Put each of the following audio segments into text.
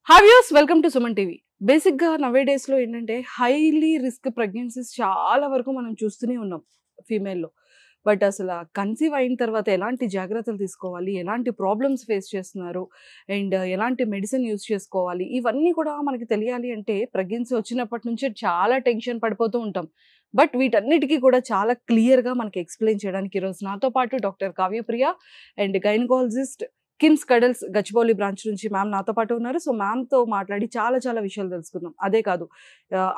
Hi views, welcome to Suman TV. బేసిక్గా నవే డేస్లో ఏంటంటే హైలీ రిస్క్ ప్రెగ్నెన్సీస్ చాలా వరకు మనం చూస్తూనే ఉన్నాం ఫీమేల్లో. బట్ అసలు కన్సీవ్ అయిన తర్వాత ఎలాంటి జాగ్రత్తలు తీసుకోవాలి, ఎలాంటి ప్రాబ్లమ్స్ ఫేస్ చేస్తున్నారు, అండ్ ఎలాంటి మెడిసిన్ యూజ్ చేసుకోవాలి, ఇవన్నీ కూడా మనకి తెలియాలి అంటే ప్రెగ్నెన్సీ వచ్చినప్పటి నుంచే చాలా టెన్షన్ పడిపోతూ ఉంటాం. బట్ వీటన్నిటికీ కూడా చాలా క్లియర్గా మనకి ఎక్స్ప్లెయిన్ చేయడానికి ఈరోజు నాతో పాటు doctor Kavyapriya and gynaecologist KIMS Cuddles Gachibowli branch నుంచి మ్యామ్ నాతో పాటు ఉన్నారు. సో మ్యామ్తో మాట్లాడి చాలా చాలా విషయాలు తెలుసుకుందాం. అదే కాదు,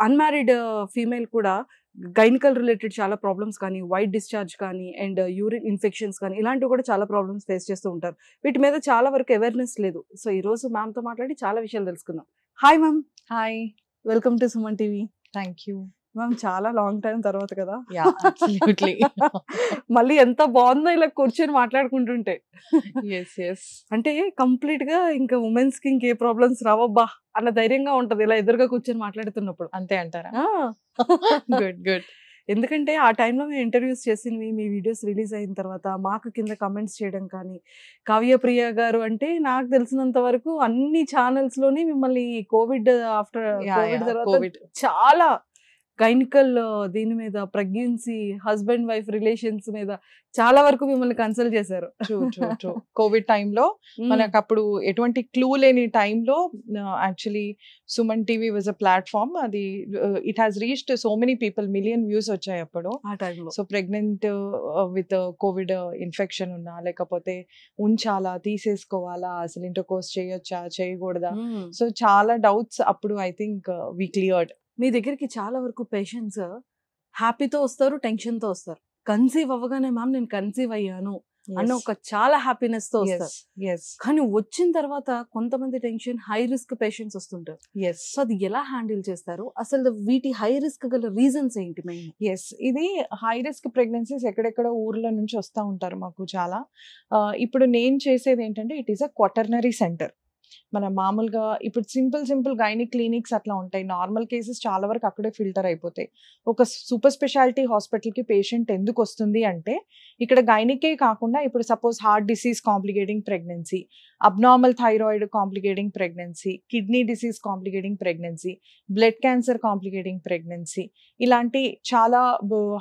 అన్మ్యారీడ్ ఫీమేల్ కూడా గైనికల్ రిలేటెడ్ చాలా ప్రాబ్లమ్స్ కానీ, వైట్ డిశ్చార్జ్ కానీ, అండ్ యూరిన్ ఇన్ఫెక్షన్స్ కానీ, ఇలాంటివి కూడా చాలా ప్రాబ్లమ్స్ ఫేస్ చేస్తూ ఉంటారు. వీటి మీద చాలా వరకు అవేర్నెస్ లేదు. సో ఈరోజు మ్యామ్తో మాట్లాడి చాలా విషయాలు తెలుసుకుందాం. Hi ma'am. Hi. Welcome to Suman TV. Thank you. Ma'am, చాలా లాంగ్ టైం తర్వాత కదా. Yeah, absolutely. మళ్ళీ ఎంత బాగుందో ఇలా కూర్చొని మాట్లాడుకుంటుంటే. yes. అంటే కంప్లీట్ గా ఇంకా ఉమెన్స్ కి ఇంకే ప్రాబ్లమ్స్ రావబ్బా అన్న ధైర్యంగా ఉంటది ఇలా ఎదురుగా కూర్చొని మాట్లాడుతున్నప్పుడు. అంతే అంటారా? గుడ్. ఎందుకంటే ఆ టైంలో మేము ఇంటర్వ్యూస్ చేసినవి, మీ వీడియోస్ రిలీజ్ అయిన తర్వాత మాకు కింద కమెంట్స్ చేయడం కానీ, కావ్యప్రియ గారు అంటే నాకు తెలిసినంత వరకు అన్ని ఛానల్స్ లోని మిమ్మల్ని కోవిడ్ ఆఫ్టర్ కోవిడ్ తర్వాత చాలా గైనికల్ దీని మీద, ప్రెగ్నెన్సీ, హస్బెండ్ వైఫ్ రిలేషన్స్ మీద చాలా వరకు మిమ్మల్ని కన్సల్ట్ చేశారు. ట్రూ. కోవిడ్ టైంలో మనకు అప్పుడు ఎటువంటి క్లూ లేని టైంలో actually Suman TV was a platform. అది it has reached so many people, million views వచ్చాయి అప్పుడు ఆ టైంలో. So pregnant with covid infection ఉన్నా, లేకపోతే ఉంచాలా, తీసేసుకోవాలా, అసలు ఇంటర్కోర్స్ చేయొచ్చా, చేయకూడదా, సో చాలా డౌట్స్ అప్పుడు ఐ థింక్ వి క్లియర్డ్. మీ దగ్గరికి చాలా వరకు పేషెంట్స్ హ్యాపీతో వస్తారు, టెన్షన్తో వస్తారు. కన్సీవ్ అవ్వగానే మ్యామ్ నేను కన్సీవ్ అయ్యాను అన్న ఒక చాలా హ్యాపీనెస్ తో వస్తారు. కానీ వచ్చిన తర్వాత కొంతమంది టెన్షన్, హై రిస్క్ పేషెంట్స్ వస్తుంటారు. సో అది ఎలా హ్యాండిల్ చేస్తారు? అసలు వీటి హై రిస్క్ గల రీజన్స్ ఏంటి మెయిన్? ఇది హై రిస్క్ ప్రెగ్నెన్సీస్ ఎక్కడెక్కడ ఊర్ల నుంచి వస్తూ ఉంటారు మాకు చాలా. ఇప్పుడు నేను చేసేది ఏంటంటే it is a quaternary centre. మన మామూలుగా ఇప్పుడు సింపుల్ గైనిక్ క్లినిక్స్ అట్లా ఉంటాయి. నార్మల్ కేసెస్ చాలా వరకు అక్కడే ఫిల్టర్ అయిపోతాయి. ఒక సూపర్ స్పెషాలిటీ హాస్పిటల్కి పేషెంట్ ఎందుకు వస్తుంది అంటే, ఇక్కడ గైనికే కాకుండా ఇప్పుడు suppose heart disease complicating pregnancy, abnormal thyroid complicating pregnancy, kidney disease complicating pregnancy, blood cancer complicating pregnancy, ఇలాంటి చాలా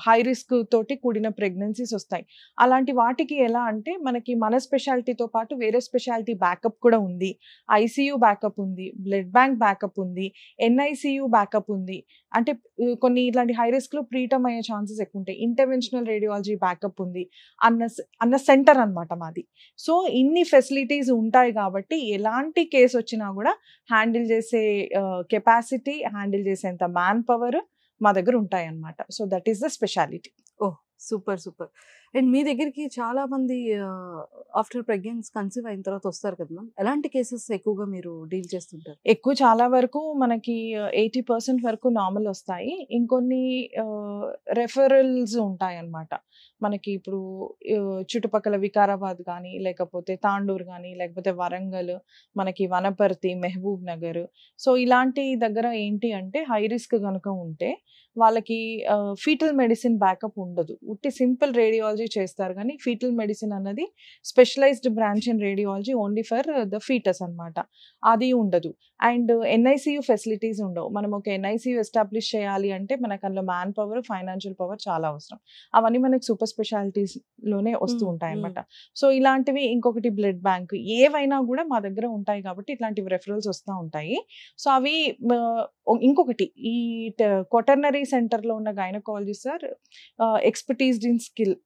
హై రిస్క్ తోటి కూడిన ప్రెగ్నెన్సీస్ వస్తాయి. అలాంటి వాటికి ఎలా అంటే మనకి మన స్పెషాలిటీతో పాటు వేరే స్పెషాలిటీ బ్యాకప్ కూడా ఉంది. ఐసీయూ బ్యాకప్ ఉంది, బ్లడ్ బ్యాంక్ బ్యాకప్ ఉంది, ఎన్ఐసియూ బ్యాకప్ ఉంది. అంటే కొన్ని ఇట్లాంటి హై రిస్క్ లో ప్రీటర్మ్ అయ్యే ఛాన్సెస్ ఎక్కువ ఉంటాయి. ఇంటర్వెన్షనల్ రేడియాలజీ బ్యాకప్ ఉంది అన్న సెంటర్ అన్నమాట మాది. సో ఇన్ని ఫెసిలిటీస్ ఉంటాయి కాబట్టి ఎలాంటి కేసు వచ్చినా కూడా హ్యాండిల్ చేసే కెపాసిటీ, హ్యాండిల్ చేసేంత మ్యాన్ పవర్ మా దగ్గర ఉంటాయి అన్నమాట. So that is the speciality. Super. And మీ దగ్గరికి చాలా మంది ఆఫ్టర్ ప్రెగ్నెన్సీ కన్సీవ్ అయిన తర్వాత వస్తారు కదా మ్యామ్, ఎలాంటి కేసెస్ ఎక్కువగా మీరు డీల్ చేస్తుంటారు? చాలా వరకు మనకి 80% వరకు నార్మల్ వస్తాయి. ఇంకొన్ని రెఫరల్స్ ఉంటాయి అన్నమాట. మనకి ఇప్పుడు చుట్టుపక్కల వికారాబాద్ కానీ, లేకపోతే తాండూరు కానీ, లేకపోతే వరంగల్, మనకి వనపర్తి, మెహబూబ్ నగర్, సో ఇలాంటి దగ్గర ఏంటి అంటే హై రిస్క్ కనుక ఉంటే వాళ్ళకి ఫీటల్ మెడిసిన్ బ్యాకప్ ఉండదు. ఉట్టి సింపుల్ రేడియాలజీ చేస్తారు కానీ ఫీటల్ మెడిసిన్ అన్నది specialised branch in radiology only for the fetus అన్నమాట. అది ఉండదు. అండ్ ఎన్ఐసియూ ఫెసిలిటీస్ ఉండవు. మనం ఒక ఎన్ఐసియూ ఎస్టాబ్లిష్ చేయాలి అంటే మనకు అందులో మ్యాన్ పవర్, ఫైనాన్షియల్ పవర్ చాలా అవసరం. అవన్నీ మనకి సూపర్ స్పెషాలిటీస్ లోనే వస్తూ ఉంటాయి అన్నమాట. సో ఇలాంటివి, ఇంకొకటి బ్లడ్ బ్యాంక్, ఏవైనా కూడా మా దగ్గర ఉంటాయి కాబట్టి ఇట్లాంటివి రెఫరల్స్ వస్తూ ఉంటాయి. సో అవి ఇంకొకటి, ఈ క్వాటర్నరీ సెంటర్లో ఉన్న gynaecologist sir expertised in skill.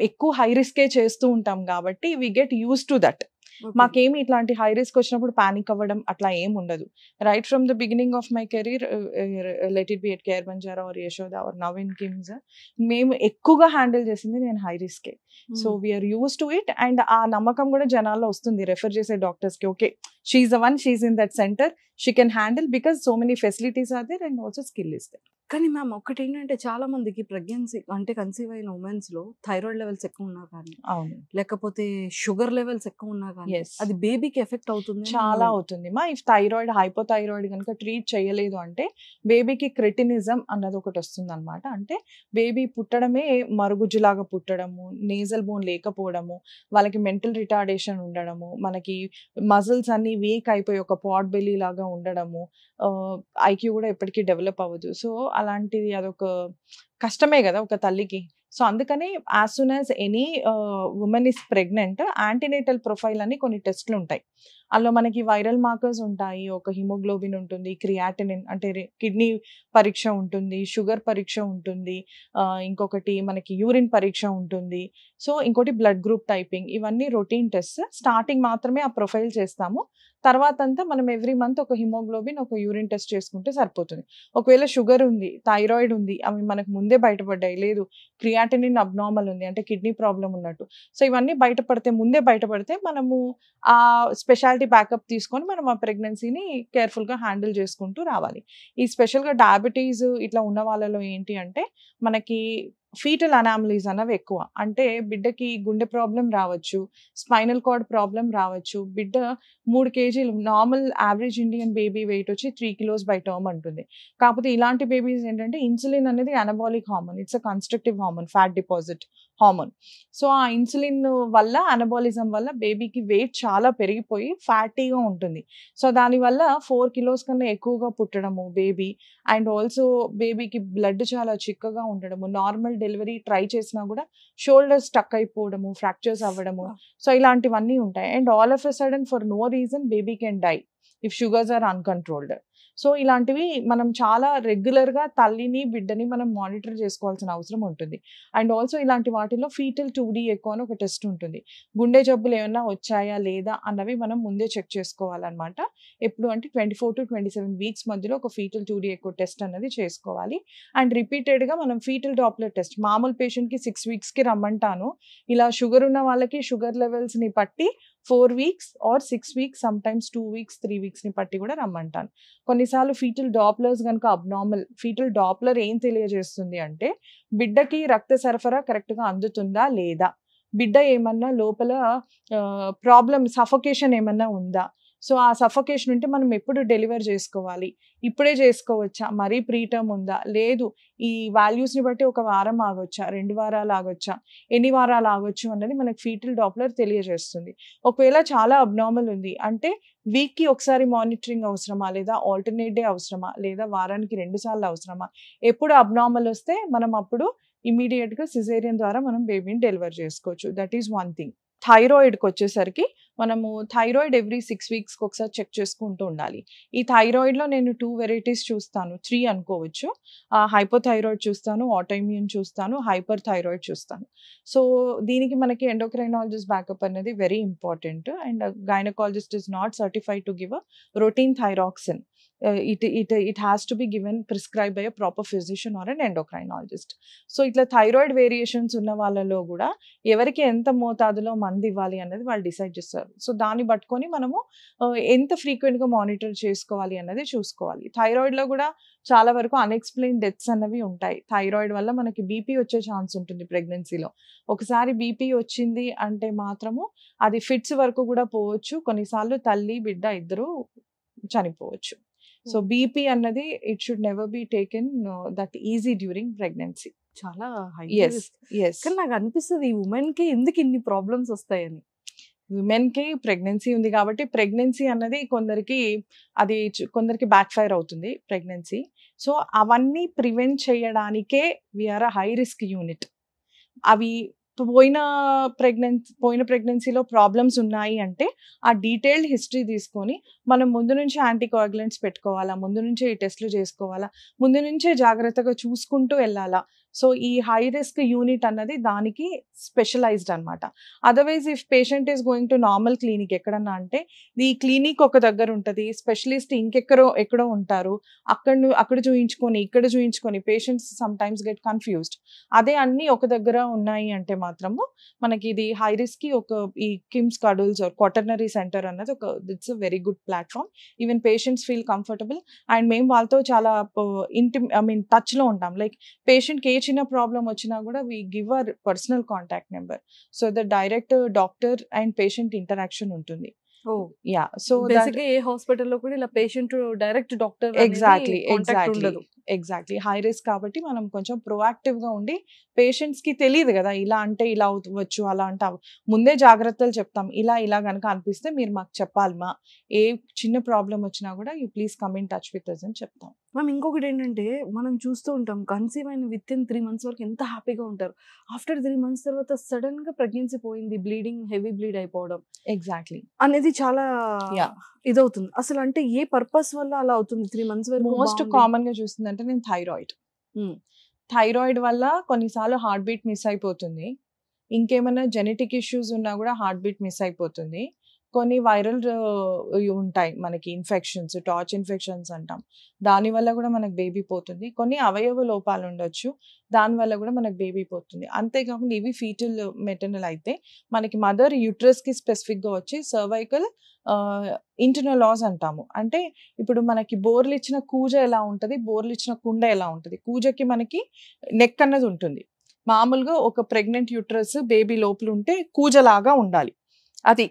ఎక్కువ హై రిస్కే చేస్తూ ఉంటాం కాబట్టి we get use to that. మాకేమి ఇట్లాంటి హై రిస్క్ వచ్చినప్పుడు పానిక్ అవ్వడం అట్లా ఏం ఉండదు. Right from the beginning of my career, let it be at Care Banjara or Yashoda or now in KIMS, మేము ఎక్కువగా హ్యాండిల్ చేసింది నేను హై రిస్కే. So we are use to it. And ఆ నమ్మకం కూడా జనాల్లో వస్తుంది రెఫర్ చేసే డాక్టర్స్కి. Okay, she's the one, she's in that centre, she can handle because so many facilities are there and also skill is there. కానీ మ్యామ్ ఒకటేంటంటే చాలా మందికి ప్రెగ్నెన్సీ అంటే కన్సీవ్ అయిన ఉమెన్స్‌లో థైరాయిడ్ లెవెల్స్ ఎక్కువ ఉన్నా కానీ, అవును. లేకపోతే షుగర్ లెవెల్స్ ఎక్కువ ఉన్నా కానీ, యెస్. అది బేబీకి ఎఫెక్ట్ అవుతుంది అని చాలా అవుతుంది మా. ఇఫ్ థైరాయిడ్, హైపోథైరాయిడ్ గనుక ట్రీట్ చేయలేదు అంటే బేబీకి క్రెటినిజం అన్నది ఒకటి వస్తుందన్నమాట. అంటే బేబీ పుట్టడమే మరుగుజ్జులాగా పుట్టడము, నేజల్ బోన్ లేకపోవడము, వాళ్ళకి మెంటల్ రిటార్డేషన్ ఉండడము, మనకి మజిల్స్ అన్నీ వీక్ అయిపోయి ఒక పాట్ బెల్లీ లాగా ఉండడము, ఐక్యూ కూడా ఎప్పటికీ డెవలప్ అవ్వదు. సో అలాంటిది అదొక కష్టమే కదా ఒక తల్లికి. సో అందుకని as soon as any women is pregnant, antenatal profile అని కొన్ని టెస్ట్లు ఉంటాయి. అందులో మనకి వైరల్ మార్కర్స్ ఉంటాయి, ఒక హిమోగ్లోబిన్ ఉంటుంది, క్రియాటినిన్ అంటే కిడ్నీ పరీక్ష ఉంటుంది, షుగర్ పరీక్ష ఉంటుంది, ఇంకొకటి మనకి యూరిన్ పరీక్ష ఉంటుంది, సో ఇంకోటి బ్లడ్ గ్రూప్ టైపింగ్. ఇవన్నీ రొటీన్ టెస్ట్. స్టార్టింగ్ మాత్రమే ఆ ప్రొఫైల్ చేస్తాము. తర్వాత అంతా మనం ఎవ్రీ మంత్ ఒక హిమోగ్లోబిన్, ఒక యూరిన్ టెస్ట్ చేసుకుంటే సరిపోతుంది. ఒకవేళ షుగర్ ఉంది, థైరాయిడ్ ఉంది, అవి మనకు ముందే బయటపడ్డాయి, లేదు క్రియాటినిన్ అబ్నార్మల్ ఉంది అంటే కిడ్నీ ప్రాబ్లమ్ ఉన్నట్టు, సో ఇవన్నీ ముందే బయటపడితే మనము ఆ స్పెషాలిటీ బ్యాకప్ తీసుకొని మనం ఆ ప్రెగ్నెన్సీని కేర్ఫుల్గా హ్యాండిల్ చేసుకుంటూ రావాలి. ఈ స్పెషల్గా డయాబెటీస్ ఇట్లా ఉన్న వాళ్ళలో ఏంటి అంటే మనకి ఫీటల్ అనామలీస్ అనేవి ఎక్కువ. అంటే బిడ్డకి గుండె ప్రాబ్లం రావచ్చు, స్పైనల్ కార్డ్ ప్రాబ్లం రావచ్చు. బిడ్డ 3 కేజీలు, normal average Indian baby wait వచ్చి 3 కిలోస్ బై టర్మ్ అంటుంది. కాకపోతే ఇలాంటి బేబీస్ ఏంటంటే ఇన్సులిన్ అనేది anabolic hormone, it's a constructive hormone, fat deposit hormone. So ఆ ఇన్సులిన్ వల్ల, అనబాలిజం వల్ల బేబీకి వెయిట్ చాలా పెరిగిపోయి ఫ్యాటీగా ఉంటుంది. సో దానివల్ల 4 కిలోస్ కన్నా ఎక్కువగా పుట్టడము బేబీ, అండ్ ఆల్సో బేబీకి బ్లడ్ చాలా చిక్కగా ఉండడము, నార్మల్ డెలివరీ ట్రై చేసినా కూడా షోల్డర్ స్టక్ అయిపోవడము, ఫ్రాక్చర్స్ అవ్వడము, సో ఇలాంటివన్నీ ఉంటాయి. And all of a sudden for no reason baby can die if sugars are uncontrolled. So ఇలాంటివి మనం చాలా రెగ్యులర్‌గా తల్లిని, బిడ్డని మనం మానిటర్ చేసుకోవాల్సిన అవసరం ఉంటుంది. అండ్ ఆల్సో ఇలాంటి వాటిలో ఫీటల్ 2D ఎకో అని ఒక టెస్ట్ ఉంటుంది. గుండె జబ్బులు ఏమన్నా వచ్చాయా లేదా అన్నవి మనం ముందే చెక్ చేసుకోవాలన్నమాట. ఎప్పుడు అంటే 24-27 వీక్స్ మధ్యలో ఒక ఫీటల్ 2D ఎకో టెస్ట్ అన్నది చేసుకోవాలి. అండ్ రిపీటెడ్‌గా మనం ఫీటల్ డాప్లర్ టెస్ట్, మామూలు పేషెంట్‌కి 6 వీక్స్‌కి రమ్మంటాను. ఇలా షుగర్ ఉన్న వాళ్ళకి షుగర్ లెవెల్స్‌ని బట్టి 4 weeks or 6 weeks, sometimes 2 weeks, 3 వీక్స్‌ని బట్టి కూడా రమ్మంటాను. కొన్నిసార్లు ఫీటల్ డాప్లర్స్ గనుక అబ్నార్మల్, ఫీటల్ డాప్లర్ ఏం తెలియజేస్తుంది అంటే బిడ్డకి రక్త సరఫరా కరెక్ట్‌గా అందుతుందా లేదా? బిడ్డ ఏమన్నా లోపల ప్రాబ్లమ్, సఫోకేషన్ ఏమన్నా ఉందా? సో ఆ సఫోకేషన్ ఉంటే మనం ఎప్పుడు డెలివర్ చేసుకోవాలి? ఇప్పుడే చేసుకోవచ్చా? మరీ ప్రీటర్మ్ ఉందా? లేదు ఈ వాల్యూస్‌ని బట్టి ఒక వారం ఆగొచ్చా? 2 వారాలు ఆగొచ్చా? ఎన్ని వారాలు ఆగొచ్చు అన్నది మనకి ఫీటల్ డాప్లర్ తెలియజేస్తుంది. ఒకవేళ చాలా అబ్నార్మల్ ఉంది అంటే వీక్‌కి ఒకసారి మానిటరింగ్ అవసరమా? లేదా ఆల్టర్‌నేట్ డే అవసరమా? లేదా వారానికి 2 సార్లు అవసరమా? ఎప్పుడు అబ్నార్మల్ వస్తే మనం అప్పుడు ఇమ్మీడియేట్‌గా సిజేరియన్ ద్వారా మనం బేబీని డెలివర్ చేసుకోవచ్చు. That is one thing. థైరాయిడ్‌కొచ్చేసరికి మనము థైరాయిడ్ ఎవ్రీ 6 వీక్స్‌కి ఒకసారి చెక్ చేసుకుంటూ ఉండాలి. ఈ థైరాయిడ్‌లో నేను 2 వెరైటీస్ చూస్తాను, 3 అనుకోవచ్చు. హైపోథైరాయిడ్ చూస్తాను, ఆటోఇమ్యూన్ చూస్తాను, హైపర్ థైరాయిడ్ చూస్తాను. సో దీనికి మనకి ఎండోక్రైనాలజిస్ట్ బ్యాకప్ అనేది very important. And gynaecologist is not certified to give a routine thyroxine. It has to be given, prescribed by a proper physician or an endocrinologist. So ఇట్లా thyroid variations ఉన్న వాళ్ళలో కూడా ఎవరికి ఎంత మోతాదులో మందు ఇవ్వాలి అన్నది వాళ్ళు డిసైడ్ చేస్తారు. సో దాన్ని పట్టుకొని మనము ఎంత ఫ్రీక్వెంట్‌గా మానిటర్ చేసుకోవాలి అన్నది చూసుకోవాలి. థైరాయిడ్‌లో కూడా చాలా వరకు అన్‌ఎక్స్‌ప్లెయిన్డ్ డెత్స్ అన్నవి ఉంటాయి. థైరాయిడ్ వల్ల మనకి బీపీ వచ్చే ఛాన్స్ ఉంటుంది ప్రెగ్నెన్సీలో. ఒకసారి బీపీ వచ్చింది అంటే మాత్రము అది ఫిట్స్ వరకు కూడా పోవచ్చు. కొన్నిసార్లు తల్లి, బిడ్డ ఇద్దరు చనిపోవచ్చు. సో బీపీ అన్నది it should never be taken that easy during pregnancy. చాలా హై యెస్. రిస్క్. యెస్. కానీ నాకు అనిపిస్తది ఈ వుమెన్‌కి ఎందుకు ఇన్ని ప్రాబ్లమ్స్ వస్తాయని. విమెన్‌కి ప్రెగ్నెన్సీ ఉంది కాబట్టి ప్రెగ్నెన్సీ అన్నది కొందరికి బ్యాక్ ఫైర్ అవుతుంది ప్రెగ్నెన్సీ. సో అవన్నీ ప్రివెంట్ చేయడానికే we are a high risk unit. అవి పోయిన ప్రెగ్నెన్సీలో ప్రాబ్లమ్స్ ఉన్నాయి అంటే ఆ డీటెయిల్డ్ హిస్టరీ తీసుకొని మనం ముందు నుంచి యాంటీకోయాగులెంట్స్ పెట్టుకోవాలా, ముందు నుంచే ఈ టెస్టులు చేసుకోవాలా, ముందు నుంచే జాగ్రత్తగా చూసుకుంటూ వెళ్ళాలా. సో ఈ హై రిస్క్ యూనిట్ అన్నది దానికి స్పెషలైజ్డ్ అనమాట. Otherwise if patient is going to normal clinic ఎక్కడన్నా అంటే ఈ క్లినిక్ ఒక దగ్గర ఉంటుంది, స్పెషలిస్ట్ ఎక్కడో ఉంటారు, అక్కడ చూయించుకొని ఇక్కడ చూయించుకొని patients sometimes get confused. అదే అన్ని ఒక దగ్గర ఉన్నాయి అంటే మాత్రము మనకి ఇది హై రిస్క్ కి ఒక ఈ కిమ్స్ కడుల్స్ ఆర్ క్వాటర్నరీ సెంటర్ అన్నది ఒక it's a very good platform. Even patients feel comfortable and మేము వాళ్ళతో చాలా టచ్ లో ఉంటాం. లైక్ పేషెంట్ కి ఏ చిన్న ప్రాబ్లం వచ్చినా కూడా we give our personal contact number, so the direct doctor and patient interaction ఉంటుంది. ఓ యా సో బేసిక్గా ఏ హాస్పిటల్లో కూడా ఇలా patient direct doctor exactly high risk కాబట్టి మనం కొంచెం ప్రొయాక్టివ్ గా ఉండి పేషెంట్స్ కి తెలియదు కదా ఇలా అంటే ఇలా అవ్వచ్చు అలా అంటే ముందే జాగ్రత్తలు చెప్తాం. ఇలా కనుక అనిపిస్తే మీరు మాకు చెప్పాలి మా, ఏ చిన్న ప్రాబ్లం వచ్చినా కూడా you please come in touch with us అని చెప్తాం. మ్యామ్ ఇంకొకటి ఏంటంటే మనం చూస్తూ ఉంటాం కన్సీవ్ అయిన విత్ ఇన్ 3 months వరకు ఎంత హ్యాపీగా ఉంటారు. ఆఫ్టర్ 3 months తర్వాత సడన్ గా ప్రెగ్నెన్సీ పోయింది, బ్లీడింగ్ హెవీ బ్లీడ్ అయిపోవడం ఎగ్జాక్ట్లీ అనేది చాలా ఇదవుతుంది. అసలు అంటే ఏ పర్పస్ వల్ల అలా అవుతుంది? 3 months వరకు మోస్ట్ కామన్ గా చూస్తుందంటే నేను థైరాయిడ్ వల్ల కొన్నిసార్లు హార్ట్ బీట్ మిస్ అయిపోతుంది. ఇంకేమైనా జెనెటిక్ ఇష్యూస్ ఉన్నా కూడా హార్ట్ బీట్ మిస్ అయిపోతుంది. కొన్ని వైరల్ ఉంటాయి మనకి ఇన్ఫెక్షన్స్, టార్చ్ ఇన్ఫెక్షన్స్ అంటాం, దానివల్ల కూడా మనకు బేబీ పోతుంది. కొన్ని అవయవ లోపాలు ఉండొచ్చు, దానివల్ల కూడా మనకు బేబీ పోతుంది. అంతేకాకుండా ఇవి ఫీటల్ మెటర్నల్ అయితే మనకి మదర్ యూట్రస్కి స్పెసిఫిక్గా వచ్చి సర్వైకల్ ఇంటర్నల్ లాస్ అంటాము. అంటే ఇప్పుడు మనకి బోర్లు ఇచ్చిన కూజ ఎలా ఉంటుంది, బోర్లు ఇచ్చిన కుండ ఎలా ఉంటుంది, కూజకి మనకి నెక్ అన్నది ఉంటుంది. మామూలుగా ఒక ప్రెగ్నెంట్ యూట్రస్ బేబీ లోపల ఉంటే కూజలాగా ఉండాలి. అది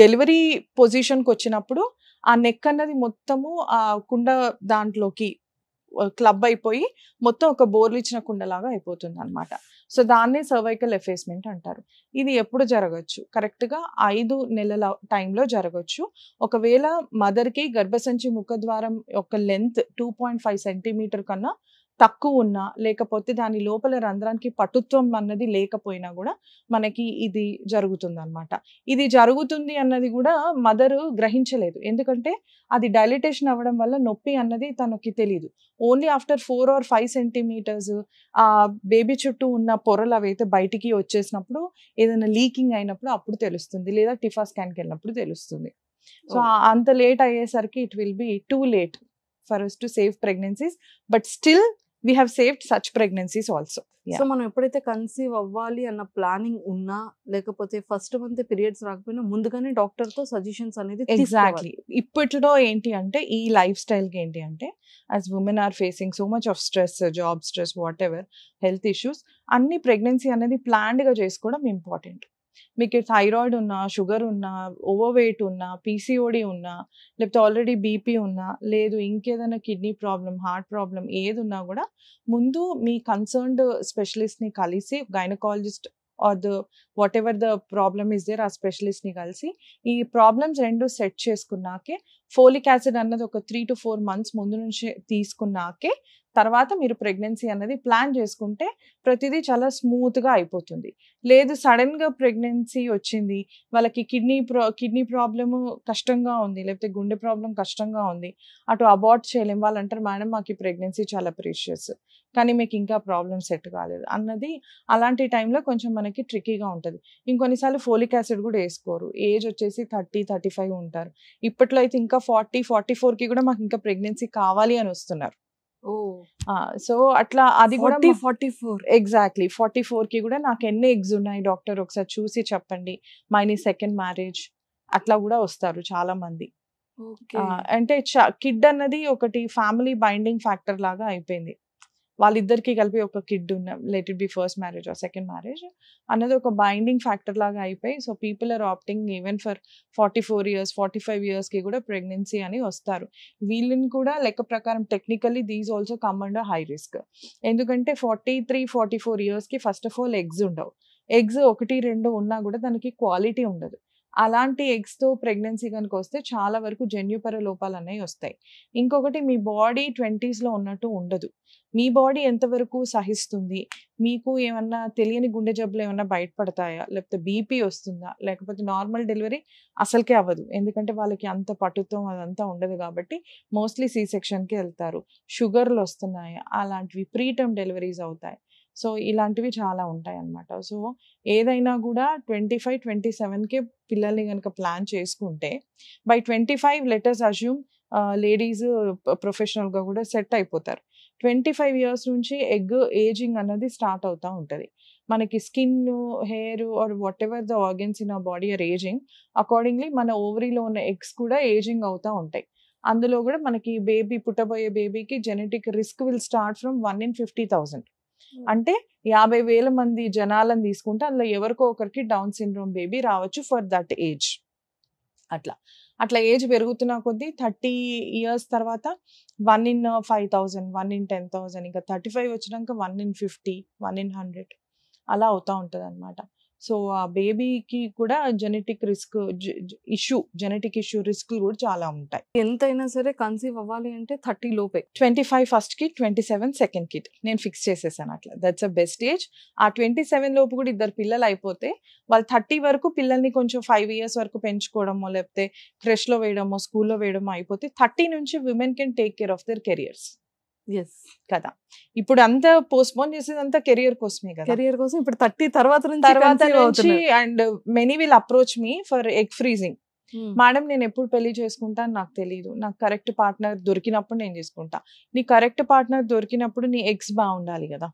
డెలివరీ పొజిషన్కి వచ్చినప్పుడు ఆ నెక్ అన్నది మొత్తము ఆ కుండ దాంట్లోకి క్లబ్ అయిపోయి మొత్తం ఒక బోర్లు ఇచ్చిన కుండలాగా అయిపోతుంది అనమాట. సో దాన్నే సర్వైకల్ ఎఫేస్మెంట్ అంటారు. ఇది ఎప్పుడు జరగచ్చు? కరెక్ట్గా 5 నెలల టైంలో జరగచ్చు. ఒకవేళ మదర్కి గర్భసంచి ముఖద్వారం యొక్క లెంత్ 2.5 cm కన్నా తక్కువ ఉన్నా, లేకపోతే దాని లోపల రంధ్రానికి పటుత్వం అన్నది లేకపోయినా కూడా మనకి ఇది జరుగుతుంది అనమాట. ఇది జరుగుతుంది అన్నది కూడా మదర్ గ్రహించలేదు, ఎందుకంటే అది డైలిటేషన్ అవ్వడం వల్ల నొప్పి అన్నది తనకి తెలియదు. ఓన్లీ ఆఫ్టర్ 4 or 5 centimeters ఆ బేబీ చుట్టూ ఉన్న పొరలు అవైతే బయటికి వచ్చేసినప్పుడు, ఏదైనా లీకింగ్ అయినప్పుడు అప్పుడు తెలుస్తుంది, లేదా టిఫా స్కాన్కి వెళ్ళినప్పుడు తెలుస్తుంది. సో అంత లేట్ అయ్యేసరికి it will B too late for us to save pregnancies, but still we have saved such pregnancies also. So మనం ఎప్పుడైతే కన్సీవ్ అవ్వాలి అన్న ప్లానింగ్ ఉన్నా, లేకపోతే ఫస్ట్ మంత్ పీరియడ్స్ రాకపోయినా ముందుగానే డాక్టర్ తో సజెషన్స్ అనేది ఎగ్జాక్ట్లీ. ఇప్పట్లో ఏంటి అంటే ఈ లైఫ్ స్టైల్కి ఏంటి అంటే as women are facing so much of stress, job stress, whatever health issues, అన్ని ప్రెగ్నెన్సీ అనేది ప్లాన్డ్గా చేసుకోవడం ఇంపార్టెంట్. మీకు థైరాయిడ్ ఉన్నా, షుగర్ ఉన్నా, ఓవర్ వెయిట్ ఉన్నా, పీసీఓడి ఉన్నా, లేకపోతే ఆల్రెడీ బీపీ ఉన్నా, లేదు ఇంకేదైనా కిడ్నీ ప్రాబ్లం, హార్ట్ ప్రాబ్లం ఏది ఉన్నా కూడా ముందు మీ కన్సర్న్డ్ స్పెషలిస్ట్ని కలిసి, gynaecologist or the whatever the problem is there, ఆ స్పెషలిస్ట్ని కలిసి ఈ ప్రాబ్లమ్స్ రెండు సెట్ చేసుకున్నాకే, ఫోలిక్ యాసిడ్ అన్నది ఒక 3 to 4 months ముందు నుంచి తీసుకున్నాకే తర్వాత మీరు ప్రెగ్నెన్సీ అన్నది ప్లాన్ చేసుకుంటే ప్రతిదీ చాలా స్మూత్గా అయిపోతుంది. లేదు సడన్గా ప్రెగ్నెన్సీ వచ్చింది, వాళ్ళకి కిడ్నీ ప్రాబ్లము కష్టంగా ఉంది, లేకపోతే గుండె ప్రాబ్లం కష్టంగా ఉంది, అటు అబార్ట్ చేయలేం, వాళ్ళు అంటారు మేడం మాకు ఈ ప్రెగ్నెన్సీ చాలా ప్రీషియస్ కానీ మీకు ఇంకా ప్రాబ్లమ్ సెట్ కాలేదు అన్నది. అలాంటి టైంలో కొంచెం మనకి ట్రిక్కీగా ఉంటుంది. ఇంకొన్నిసార్లు ఫోలిక్ యాసిడ్ కూడా వేసుకోరు, ఏజ్ వచ్చేసి 30-35 ఉంటారు. ఇప్పట్లో అయితే ఇంకా 40-44కి కూడా మాకు ఇంకా ప్రెగ్నెన్సీ కావాలి అని వస్తున్నారు. సో అట్లా అది కూడా 44 ఎగ్జాక్ట్లీ 44కి కూడా నాకు ఎన్ని ఎగ్స్ ఉన్నాయి డాక్టర్ ఒకసారి చూసి చెప్పండి, మైనీ సెకండ్ మ్యారేజ్, అట్లా కూడా వస్తారు చాలా మంది. అంటే కిడ్ అన్నది ఒకటి ఫ్యామిలీ బైండింగ్ ఫ్యాక్టర్ లాగా అయిపోయింది. వాళ్ళిద్దరికి కలిపి ఒక కిడ్ ఉన్న, let it be first marriage or second marriage అన్నది ఒక బైండింగ్ ఫ్యాక్టర్ లాగా అయిపోయి, so people are opting even for 44 years 45 yearsకి కూడా ప్రెగ్నెన్సీ అని వస్తారు. వీళ్ళని కూడా లెక్క ప్రకారం technically these also come under high risk. ఎందుకంటే 43-44 yearsకి ఫస్ట్ ఆఫ్ ఆల్ ఎగ్స్ ఉండవు. ఎగ్స్ 1-2 ఉన్నా కూడా దానికి క్వాలిటీ ఉండదు. అలాంటి ఎగ్స్తో ప్రెగ్నెన్సీ కనుక వస్తే చాలా వరకు జన్యుపర లోపాలు అనేవి వస్తాయి. ఇంకొకటి మీ బాడీ 20sలో ఉన్నట్టు ఉండదు. మీ బాడీ ఎంతవరకు సహిస్తుంది, మీకు ఏమన్నా తెలియని గుండె జబ్బులు ఏమన్నా బయటపడతాయా, లేకపోతే బీపీ వస్తుందా, లేకపోతే నార్మల్ డెలివరీ అసలుకే అవ్వదు, ఎందుకంటే వాళ్ళకి అంత పటుత్వం అదంతా ఉండదు కాబట్టి మోస్ట్లీ C-sectionకి వెళ్తారు. షుగర్లు వస్తున్నాయా, అలాంటివి ప్రీటర్మ్ డెలివరీస్ అవుతాయి. సో ఇలాంటివి చాలా ఉంటాయి అన్నమాట. సో ఏదైనా కూడా 25, 27కే పిల్లల్ని గనక ప్లాన్ చేసుకుంటే by 25 let us assume ladies ప్రొఫెషనల్‌గా కూడా సెట్ అయిపోతారు. 25 ఇయర్స్ నుంచి ఎగ్ ఏజింగ్ అన్నది స్టార్ట్ అవుతా ఉంటది. మనకి skin, hair or whatever the organs in our body are ageing. Accordingly మన ఓవరీలో ఉన్న ఎగ్స్ కూడా ఏజింగ్ అవుతా ఉంటాయి. అందులో కూడా మనకి పుట్టబోయే బేబీకి genetic risk will start from 1 in 50,000. అంటే 50,000 మంది జనాలను తీసుకుంటే అందులో ఎవరికో ఒకరికి డౌన్ సిండ్రోమ్ బేబీ రావచ్చు ఫర్ దట్ ఏజ్. అట్లా ఏజ్ పెరుగుతున్న కొద్దీ 30 ఇయర్స్ తర్వాత 1 in 5,000, 1 in 10,000, ఇంకా 35 వచ్చినాక 1 in 50, 1 in 100 అలా అవుతా ఉంటుంది అనమాట. సో ఆ బేబీకి కూడా జెనెటిక్ ఇష్యూ రిస్క్లు కూడా చాలా ఉంటాయి. ఎంతైనా సరే కన్సీవ్ అవ్వాలి అంటే 30 లోపే. 25 ఫస్ట్ కిడ్, 27 సెకండ్ కిడ్ నేను ఫిక్స్ చేసేసాను అట్లా. That's a best age. ఆ 27 లోపు కూడా ఇద్దరు పిల్లలు అయిపోతే వాళ్ళు 30 వరకు పిల్లల్ని కొంచెం 5 ఇయర్స్ వరకు పెంచుకోవడమో లేకపోతే క్రష్లో వేయడమో స్కూల్లో వేయడమో అయిపోతే 30 నుంచి women can take care of their careers కదా. ఇప్పుడు అంతా పోస్ట్పోన్ చేసేదంతా కెరియర్ కోసమే కదా. కెరియర్ కోసం ఇప్పుడు 30 తర్వాత నుంచి and many will approach me for egg freezing. Madam నేను ఎప్పుడు పెళ్లి చేసుకుంటా నాకు తెలియదు, నాకు కరెక్ట్ పార్ట్నర్ దొరికినప్పుడు నేను చేసుకుంటా. నీ కరెక్ట్ పార్ట్నర్ దొరికినప్పుడు నీ ఎగ్స్ బాగుండాలి కదా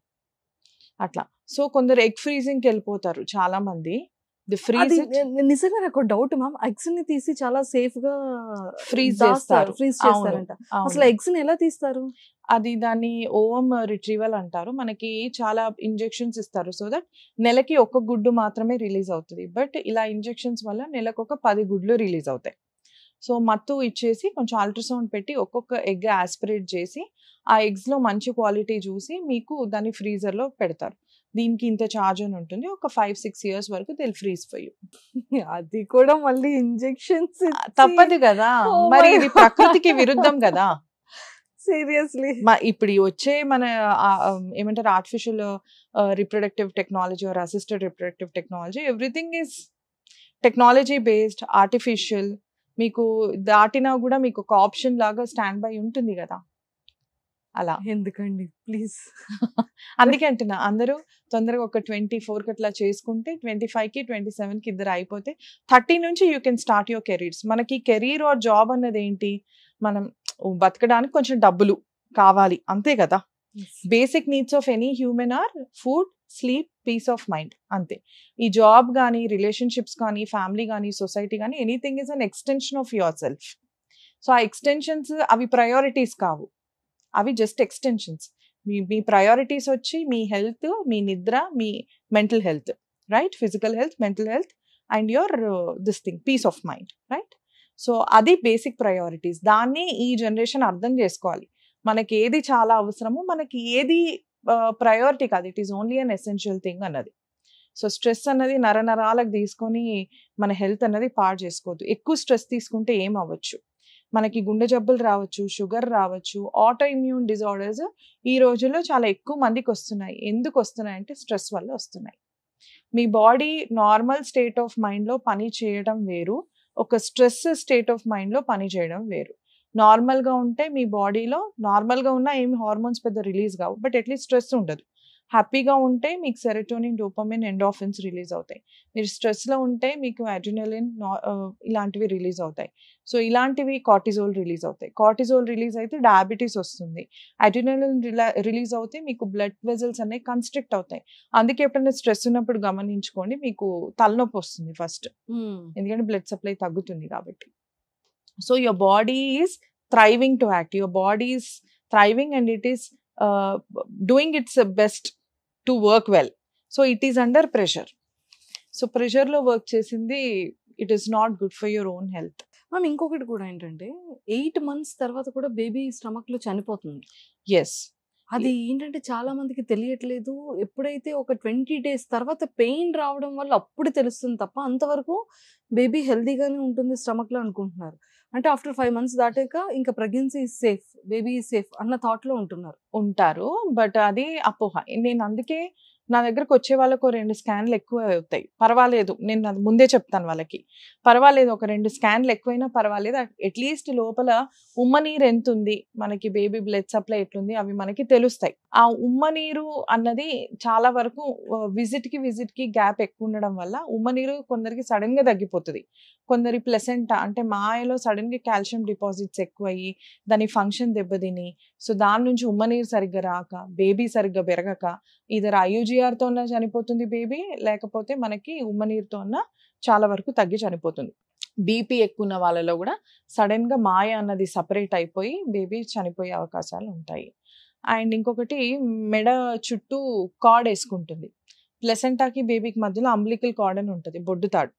అట్లా. సో కొందరు ఎగ్ ఫ్రీజింగ్కి వెళ్ళిపోతారు చాలా మంది. నిజంగా నాకు డౌట్ మ్యామ్, ఎగ్స్ ని తీసి చాలా సేఫ్ గా ఫ్రీజ్ చేస్తారంట. అసలు ఎగ్స్ ని ఎలా తీస్తారు? అది దాన్ని ఓవం రిట్రీవల్ అంటారు. మనకి చాలా ఇంజెక్షన్స్ ఇస్తారు సో దట్ నెలకి 1 గుడ్డు మాత్రమే రిలీజ్ అవుతుంది. బట్ ఇలా ఇంజెక్షన్స్ వల్ల నెలకు ఒక 10 గుడ్లు రిలీజ్ అవుతాయి. సో మత్తు ఇచ్చేసి కొంచెం అల్ట్రాసౌండ్ పెట్టి ఒక్కొక్క ఎగ్ ఆస్పిరేట్ చేసి ఆ ఎగ్స్ లో మంచి క్వాలిటీ చూసి మీకు దాన్ని ఫ్రీజర్ లో పెడతారు. దీనికి ఇంత ఛార్జ్ అని ఉంటుంది. ఒక 5-6 ఇయర్స్ వరకు దిల్ ఫ్రీజ్ ఫర్ యూ. అది కూడా మళ్ళీ ఇంజెక్షన్స్ తప్పదు కదా, మరి ఇది ప్రకృతికి విరుద్ధం కదా. సీరియస్లీ ఇప్పుడు వచ్చే మన ఏమంటారు artificial reproductive technology are assisted reproductive technology, everything is technology based, artificial. మీకు దాటినా కూడా మీకు ఒక ఆప్షన్ లాగా స్టాండ్ బై ఉంటుంది కదా. అలా ఎందుకండి ప్లీజ్. అందుకే అంటున్నా అందరూ తొందరగా ఒక 24కి అట్లా చేసుకుంటే 25కి 27కి ఇద్దరు అయిపోతే 30 నుంచి you can start your careers. మనకి కెరీర్ ఆర్ జాబ్ అన్నది ఏంటి, మనం బతకడానికి కొంచెం డబ్బులు కావాలి అంతే కదా. Basic needs of any human or food, sleep, peace of mind అంతే. ఈ జాబ్ కానీ రిలేషన్షిప్స్ కానీ ఫ్యామిలీ కానీ సొసైటీ కానీ anything is an extension of your self. So ఆ ఎక్స్టెన్షన్స్ అవి ప్రయారిటీస్ కావు, అవి జస్ట్ ఎక్స్టెన్షన్స్. మీ ప్రయారిటీస్ వచ్చి మీ హెల్త్, మీ నిద్ర, మీ mental health, right? Physical health, mental health and your this thing peace of mind, right? So అది బేసిక్ ప్రయారిటీస్. దాన్ని ఈ జనరేషన్ అర్థం చేసుకోవాలి. మనకి ఏది చాలా అవసరమో, మనకి ఏది ప్రయారిటీ కాదు, it is only an essential thing అన్నది. సో స్ట్రెస్ అన్నది నరనరాలకు తీసుకొని మన హెల్త్ అన్నది పాడు చేసుకోవద్దు. ఎక్కువ స్ట్రెస్ తీసుకుంటే ఏం అవ్వచ్చు, మనకి గుండె జబ్బులు రావచ్చు, షుగర్ రావచ్చు, ఆటో ఇమ్యూన్ డిజార్డర్స్ ఈ రోజుల్లో చాలా ఎక్కువ మందికి వస్తున్నాయి. ఎందుకు వస్తున్నాయి అంటే స్ట్రెస్ వల్ల వస్తున్నాయి. మీ బాడీ నార్మల్ స్టేట్ ఆఫ్ మైండ్లో పని చేయడం వేరు, ఒక స్ట్రెస్ స్టేట్ ఆఫ్ మైండ్లో పని చేయడం వేరు. నార్మల్గా ఉంటే మీ బాడీలో నార్మల్గా ఉన్న ఏమి హార్మోన్స్ పెద్ద రిలీజ్ కావు, బట్ అట్లీస్ట్ స్ట్రెస్ ఉండదు. హ్యాపీగా ఉంటే మీకు సెరోటోనిన్, డోపమిన్, ఎండార్ఫిన్స్ రిలీజ్ అవుతాయి. మీరు స్ట్రెస్లో ఉంటే మీకు అడ్రినలిన్ ఇలాంటివి రిలీజ్ అవుతాయి. సో ఇలాంటివి కార్టిజోల్ రిలీజ్ అవుతాయి. కార్టిజోల్ రిలీజ్ అయితే డయాబెటీస్ వస్తుంది. అడ్రినలిన్ రిలీజ్ అవుతే మీకు బ్లడ్ వెజల్స్ అనేవి కన్స్ట్రిక్ట్ అవుతాయి. అందుకే ఎప్పుడైనా స్ట్రెస్ ఉన్నప్పుడు గమనించుకోండి, మీకు తలనొప్పి వస్తుంది ఫస్ట్, ఎందుకంటే బ్లడ్ సప్లై తగ్గుతుంది కాబట్టి. So your body is thriving to act, your body is thriving and it is doing its best to work well. So it is under pressure. So pressure లో work చేసింది it is not good for your own health. Ma'am ఇంకొకటి కూడా ఏంటంటే 8 months తర్వాత కూడా baby stomach లో చనిపోతుంది. Yes, అది ఏంటంటే చాలా మందికి తెలియట్లేదు. ఎప్పుడైతే ఒక 20 days తర్వాత పెయిన్ రావడం వల్ల అప్పుడు తెలుస్తుంది తప్ప అంతవరకు బేబీ హెల్దీగానే ఉంటుంది స్టమక్ లో అనుకుంటున్నారు. అంటే ఆఫ్టర్ 5 months దాటాక ఇంకా pregnancy is safe, baby is safe అన్న థాట్ లో ఉంటారు. బట్ అది అపోహ. నేను అందుకే నా దగ్గరకు వచ్చే వాళ్ళకు 2 స్కాన్లు ఎక్కువ అవుతాయి, పర్వాలేదు, నేను అది ముందే చెప్తాను వాళ్ళకి, పర్వాలేదు ఒక 2 స్కాన్లు ఎక్కువైనా పర్వాలేదు, అట్లీస్ట్ లోపల ఉమ్మ నీరు ఎంత ఉంది, మనకి బేబీ బ్లడ్ సప్లై ఎట్లుంది అవి మనకి తెలుస్తాయి. ఆ ఉమ్మ నీరు అన్నది చాలా వరకు విజిట్‌కి గ్యాప్ ఎక్కువ ఉండడం వల్ల ఉమ్మ నీరు కొందరికి సడెన్‌గా తగ్గిపోతది. కొందరి ప్లెసెంటా అంటే మాయలో సడెన్‌గా కాల్షియం డిపాజిట్స్ ఎక్కువయ్యి, దాని ఫంక్షన్ దెబ్బతిని, సో, దాని నుంచి ఉమ్మ నీరు సరిగ్గా రాక, బేబీ సరిగ్గా పెరగక, ఐదర్ ఐయూజీఆర్‌తో అన్నా చనిపోతుంది బేబీ, లేకపోతే మనకి ఉమ్మ నీరుతో అన్నా చాలా వరకు తగ్గి చనిపోతుంది. బీపీ ఎక్కువున్న వాళ్ళలో గూడా సడెన్‌గా మాయ అన్నది సెపరేట్ అయిపోయి బేబీ చనిపోయే అవకాశాలుంటాయి. అండ్ ఇంకొకటి మెడ చుట్టూ కార్డేసుకుంటుంది. ప్లెసెంటాకి, బేబీకి మధ్యలో అంబ్లికల్ కార్డ్ అని ఉంటది. బొడ్డు తాడు.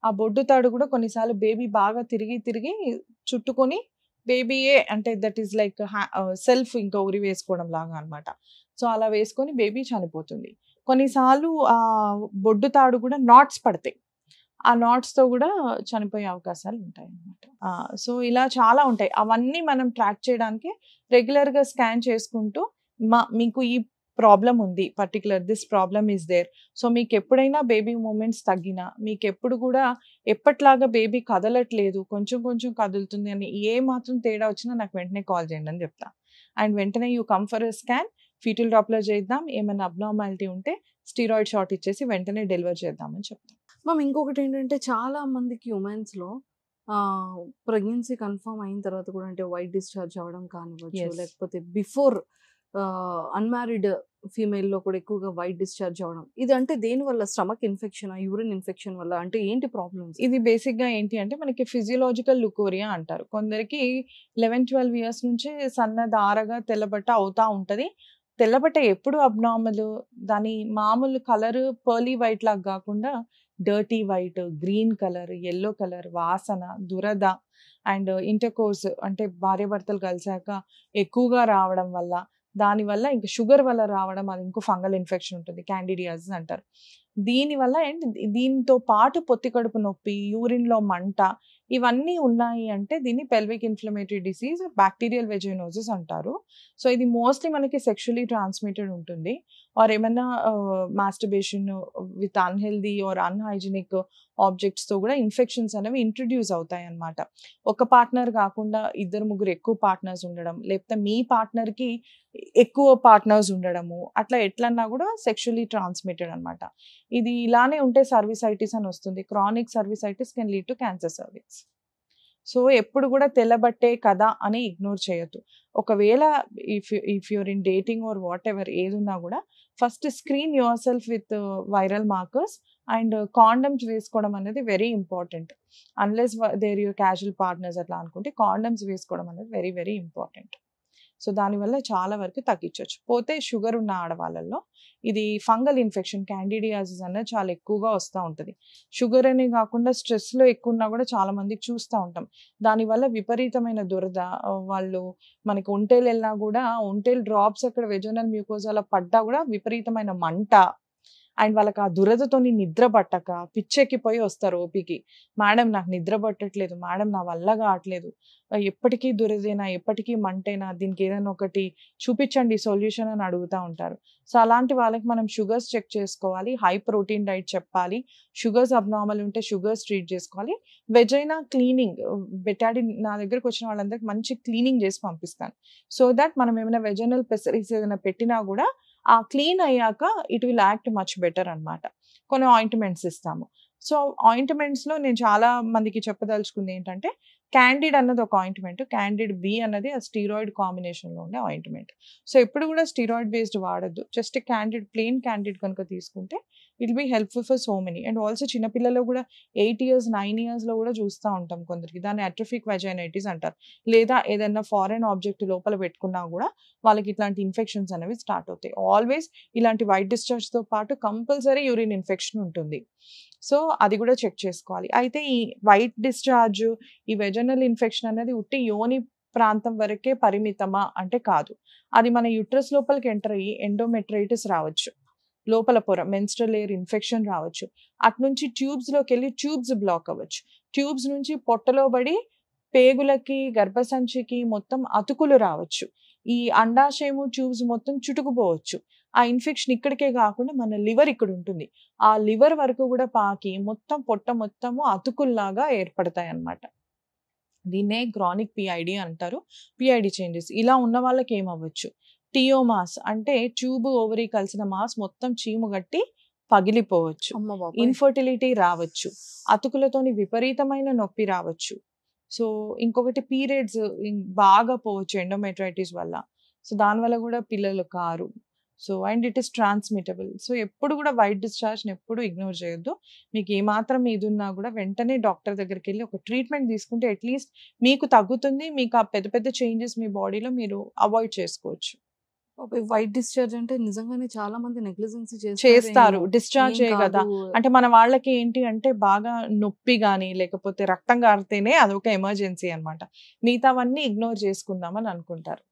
ఆ బొడ్డు తాడు గూడా కొన్నిసార్లు బేబీ బాగా తిరిగి చుట్టుకొని బేబీయే అంటే దట్ ఈస్ లైక్ సెల్ఫ్ ఇంకా ఉరి వేసుకోవడం లాగా అన్నమాట. సో, అలా వేసుకొని బేబీ చనిపోతుంది. కొన్నిసార్లు బొడ్డు తాడు గూడా నాట్స్ పడతాయి. ఆ నాట్స్‌తో గూడా చనిపోయే అవకాశాలుంటాయన్నమాట. సో, ఇలా చాలా ఉంటాయి. అవన్నీ మనం ట్రాక్ చేయడానికి రెగ్యులర్‌గా స్కాన్ చేసుకుంటూ మీకు ఈ ప్రాబ్లమ్ ఉంది. This problem is there. So, మీకెప్పుడైనా బేబీ మూవ్‌మెంట్స్ తగ్గినా, మీకెప్పుడు గూడా ఎప్పటిలాగా బేబీ కదలట్లేదు, కొంచెం కొంచెం కదులుతుంది అని ఏ మాత్రం తేడా వచ్చినా నాకు వెంటనే కాల్ చేయండి అని చెప్తా. అండ్ వెంటనే you come for a scan, fetal Doppler చేద్దాం. ఏమైనా అబ్నార్మాలిటీ ఉంటే స్టెరాయిడ్ షాట్ ఇచ్చేసి వెంటనే డెలివర్ చేద్దామని చెప్తాం. మ్యామ్ ఇంకొకటేంటంటే చాలా మందికి ఉమెన్స్‌లో ప్రెగ్నెన్సీ కన్ఫర్మ్ అయిన తర్వాత కూడా అంటే వైట్ డిశ్చార్జ్ అవ్వడం కానివ్వచ్చు, యెస్. లేకపోతే బిఫోర్ అన్‌మ్యారీడ్ ఫీమేల్‌లో కూడా ఎక్కువగా వైట్ డిశ్చార్జ్ అవ్వడం. ఇది అంటే దేనివల్ల? స్టమక్ ఇన్ఫెక్షనా? యూరిన్ ఇన్ఫెక్షన్ వల్ల? అంటే ఏంటి ప్రాబ్లమ్స్? ఇది బేసిక్‌గా ఏంటి అంటే మనకి ఫిజియోలాజికల్ లుకోరియా అంటారు. కొందరికి 11, 12 ఇయర్స్ నుంచే సన్న దారగా తెల్లబట్ట అవుతా ఉంటది. తెల్లబట్ట ఎప్పుడు అబ్నార్మల్, దాని మామూలు కలర్ పర్లీ వైట్ లాగా గాకుండా dirty white, green colour, yellow colour, వాసన, దురద అండ్ ఇంటర్‌కోర్స్ అంటే భార్యాభర్తలు కలిసాక ఎక్కువగా రావడం వల్ల, దానివల్ల ఇంక షుగర్ వల్ల రావడం, అది ఇంకో ఫంగల్ ఇన్ఫెక్షన్ ఉంటుంది. క్యాండిడియాసిస్ అంటారు. దీనివల్ల ఏంటి దీనితో పాటు పొత్తి కడుపు నొప్పి, యూరిన్‌లో మంట ఇవన్నీ ఉన్నాయి అంటే దీన్ని pelvic inflammatory disease bacterial vaginosis అంటారు. సో, ఇది మోస్ట్‌లీ మనకి సెక్షువల్లీ ట్రాన్స్‌మిటెడ్ ఉంటుంది. ఆర్ ఏమన్నా masturbation with unhealthy or unhygienic ఆబ్జెక్ట్స్‌తో గూడా ఇన్ఫెక్షన్స్ అనేవి ఇంట్రొడ్యూస్ అవుతాయన్నమాట. ఒక పార్ట్నర్ కాకుండా ఇద్దరు, ముగ్గురు ఎక్కువ పార్ట్నర్స్ ఉండడం, లేకపోతే మీ పార్ట్నర్‌కి ఎక్కువ పార్ట్నర్స్ ఉండడము, అట్లా ఎట్లన్నా గూడా సెక్షువల్లీ ట్రాన్స్‌మిటెడ్ అన్నమాట. ఇది ఇలానే ఉంటే సర్విసైటిస్ అని వస్తుంది. Chronic cervicitis can lead to cancer cervix. So, ఎప్పుడు గూడా తెల్లబట్టే కదా అని ఇగ్నోర్ చేయొద్దు. ఒకవేళ if you're in dating or whatever ఏదున్నా గూడా first screen yourself with viral markers and condoms వేసుకోవడం అనేది very important. Unless there your casual partners అట్లా అనుకుంటే కాండమ్స్ వేసుకోవడం అనేది వెరీ వెరీ ఇంపార్టెంట్. సో, దానివల్ల చాలా వరకు తగ్గించొచ్చు. పోతే షుగర్ ఉన్న ఆడవాళ్ళలో ఇది ఫంగల్ ఇన్ఫెక్షన్ క్యాండిడియాసిస్ అనేది చాలా ఎక్కువగా వస్తా ఉంటది. షుగర్ అనే గాకుండా స్ట్రెస్‌లో ఎక్కువున్నా గూడా చాలా మందికి చూస్తా ఉంటాం. దానివల్ల విపరీతమైన దురద, వాళ్ళు మనకి ఒంటేలెళ్ళినా గూడా ఒంటేలు డ్రాప్స్ అక్కడ వెజైనల్ మ్యూకోసాలో పడ్డా గూడా విపరీతమైన మంట అండ్ వాళ్ళకి ఆ దురదతోని నిద్ర పట్టక పిచ్చెక్కిపోయి వస్తారు ఓపీకి. మేడం నాకు నిద్ర పట్టట్లేదు, మేడం నా వల్ల కావట్లేదు, ఎప్పటికీ దురదేనా, ఎప్పటికీ మంటేనా, దీనికి ఏదైనా ఒకటి చూపించండి సొల్యూషన్ అని అడుగుతా ఉంటారు. సో, అలాంటి వాళ్ళకి మనం షుగర్స్ చెక్ చేసుకోవాలి, హై ప్రోటీన్ డైట్ చెప్పాలి, షుగర్స్ అబ్నార్మల్ ఉంటే షుగర్స్ ట్రీట్ చేసుకోవాలి. వెజైనా క్లీనింగ్ బెటాడిన్ నా దగ్గరకు వచ్చిన వాళ్ళందరికి మంచి క్లీనింగ్ చేసి పంపిస్తాను. సో దట్ మనం ఏమైనా వెజైనల్ పెసరీస్ ఏదైనా పెట్టినా కూడా ఆ క్లీన్ అయ్యాక it will act much better అన్నమాట. కొన్ని ఆయింట్మెంట్స్ ఇస్తాము. సో, ఆయింట్మెంట్స్‌లో నేను చాలా మందికి చెప్పదలుచుకుంది ఏంటంటే, క్యాండిడ్ అన్నది ఒక ఆయింట్మెంట్. క్యాండిడ్ బి అన్నది ఆ స్టెరాయిడ్ కాంబినేషన్‌లో ఉండే ఆయింట్మెంట్. సో, ఎప్పుడు కూడా స్టెరాయిడ్ బేస్డ్ వాడొద్దు. జస్ట్ క్యాండిడ్ ప్లెయిన్ క్యాండిడ్ కనుక తీసుకుంటే it will be helpful for so many. And also చిన్న పిల్లల్లో కూడా 8 ఇయర్స్, 9 ఇయర్స్‌లో కూడా చూస్తా ఉంటాం కొందరికి. దాన్ని అట్రోఫిక్ వెజైనైటిస్ అంటారు. లేదా ఏదైనా ఫారెన్ ఆబ్జెక్ట్ లోపల పెట్టుకున్నా కూడా వాళ్ళకి ఇట్లాంటి ఇన్ఫెక్షన్స్ అనేవి స్టార్ట్ అవుతాయి. ఆల్వేస్ ఇలాంటి వైట్ డిశ్చార్జ్‌తో పాటు కంపల్సరీ యూరిన్ ఇన్ఫెక్షన్ ఉంటుంది. సో, అది కూడా చెక్ చేసుకోవాలి. అయితే ఈ వైట్ డిశ్చార్జ్, ఈ వెజైనల్ ఇన్ఫెక్షన్ అనేది ఉట్టి యోని ప్రాంతం వరకే పరిమితమా అంటే కాదు. అది మన యూట్రస్ లోపలికి ఎంటర్ అయ్యి ఎండోమెట్రైటిస్ రావచ్చు. లోపల పొర మెన్స్ట్రల్ ఎయిర్ ఇన్ఫెక్షన్ రావచ్చు. అటునుంచి ట్యూబ్స్‌లోకెళ్ళి ట్యూబ్స్ బ్లాక్ అవ్వచ్చు. ట్యూబ్స్ నుంచి పొట్టలో పడి పేగులకి, గర్భసంచికి మొత్తం అతుకులు రావచ్చు. ఈ అండాశయము, ట్యూబ్స్ మొత్తం చుట్టుకుపోవచ్చు. ఆ ఇన్ఫెక్షన్ ఇక్కడికే కాకుండా మన లివర్ ఇక్కడ ఉంటుంది. ఆ లివర్ వరకు కూడా పాకి మొత్తం పొట్ట మొత్తము అతుకుల్లాగా ఏర్పడతాయన్నమాట. దీన్నే క్రానిక్ పీఐడీ అంటారు. పీఐడీ చేంజెస్ ఇలా ఉన్న వాళ్ళకి ఏమవ్వచ్చు? టియోమాస్ అంటే ట్యూబ్ ఓవరీ కలిసిన మాస్ మొత్తం చీము గట్టి పగిలిపోవచ్చు. అమ్మ బాబోయ్! ఇన్ఫర్టిలిటీ రావచ్చు. అతుకులతోని విపరీతమైన నొప్పి రావచ్చు. సో ఇంకొకటి పీరియడ్స్ బాగా పోవచ్చు ఎండోమెట్రైటిస్ వల్ల. సో దానివల్ల కూడా పిల్లలు కారు. So and it is transmittable. So ఎప్పుడు కూడా వైట్ డిశ్చార్జ్ని ఎప్పుడు ఇగ్నోర్ చేయొద్దు. మీకు ఏమాత్రం ఇది ఉన్నా కూడా వెంటనే డాక్టర్ దగ్గరికి వెళ్ళి ఒక ట్రీట్మెంట్ తీసుకుంటే అట్లీస్ట్ మీకు తగ్గుతుంది. మీకు ఆ పెద్ద పెద్ద చేంజెస్ మీ బాడీలో మీరు అవాయిడ్ చేసుకోవచ్చు. వైట్ డిశ్చార్జ్ అంటే నిజంగానే చాలా మంది నెగ్లిజెన్సీ చేస్తారు. డిశ్చార్జ్ ఏం కదా కాదు. అంటే మన వాళ్ళకి ఏంటి అంటే బాగా నొప్పి కానీ లేకపోతే రక్తం కారితేనే అదొక ఎమర్జెన్సీ అన్నమాట. మిగతావన్నీ ఇగ్నోర్ చేసుకుందామని అనుకుంటారు.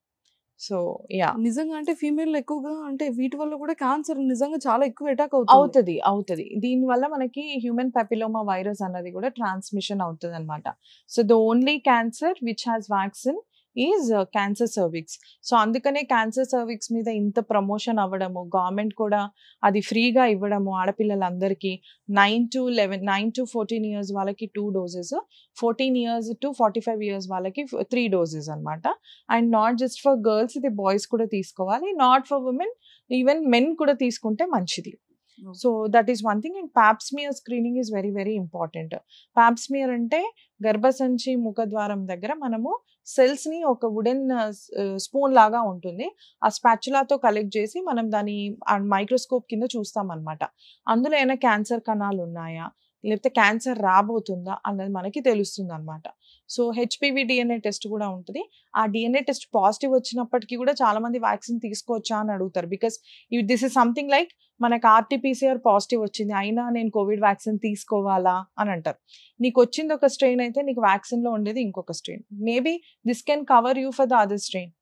సో యా నిజంగా అంటే ఫీమేల్ ఎక్కువగా అంటే వీటి వల్ల కూడా క్యాన్సర్ నిజంగా చాలా ఎక్కువ అటాక్ అవుతుంది. దీనివల్ల మనకి హ్యూమన్ పెపిలోమా వైరస్ అన్నది కూడా ట్రాన్స్మిషన్ అవుతుంది అనమాట. So the only cancer which has vaccine is cancer cervix. So అందుకనే క్యాన్సర్ సర్విక్స్ మీద ఇంత ప్రమోషన్ అవ్వడము, గవర్నమెంట్ కూడా అది ఫ్రీగా ఇవ్వడము ఆడపిల్లలందరికీ 9 to 14 ఇయర్స్ వాళ్ళకి 2 doses, 14 years to 45 years వాళ్ళకి 3 doses అనమాట. And not just for girls, ఇది బాయ్స్ కూడా తీసుకోవాలి. Not for women, even men కూడా తీసుకుంటే మంచిది. So that is one thing. And Pap smear screening is very very important. Pap smear అంటే గర్భసంచి ముఖద్వారం దగ్గర మనము సెల్స్ ని ఒక వుడెన్ స్పూన్ లాగా ఉంటుంది. ఆ స్పాచులాతో కలెక్ట్ చేసి మనం దాని మైక్రోస్కోప్ కింద చూస్తాం అనమాట. అందులో ఏమైనా క్యాన్సర్ కణాలు ఉన్నాయా లేకపోతే క్యాన్సర్ రాబోతుందా అన్నది మనకి తెలుస్తుంది అనమాట. సో హెచ్పివి డిఎన్ఏ టెస్ట్ కూడా ఉంటుంది. ఆ డిఎన్ఏ టెస్ట్ పాజిటివ్ వచ్చినప్పటికీ కూడా చాలా మంది వ్యాక్సిన్ తీసుకోవచ్చా అని అడుగుతారు. Because this is something like మనకు ఆర్టీపీసీఆర్ పాజిటివ్ వచ్చింది అయినా నేను కోవిడ్ వ్యాక్సిన్ తీసుకోవాలా అని అంటారు. నీకు వచ్చింది ఒక స్ట్రెయిన్ అయితే నీకు వ్యాక్సిన్ లో ఉండేది ఇంకొక strain. Maybe this can cover you for the other strain.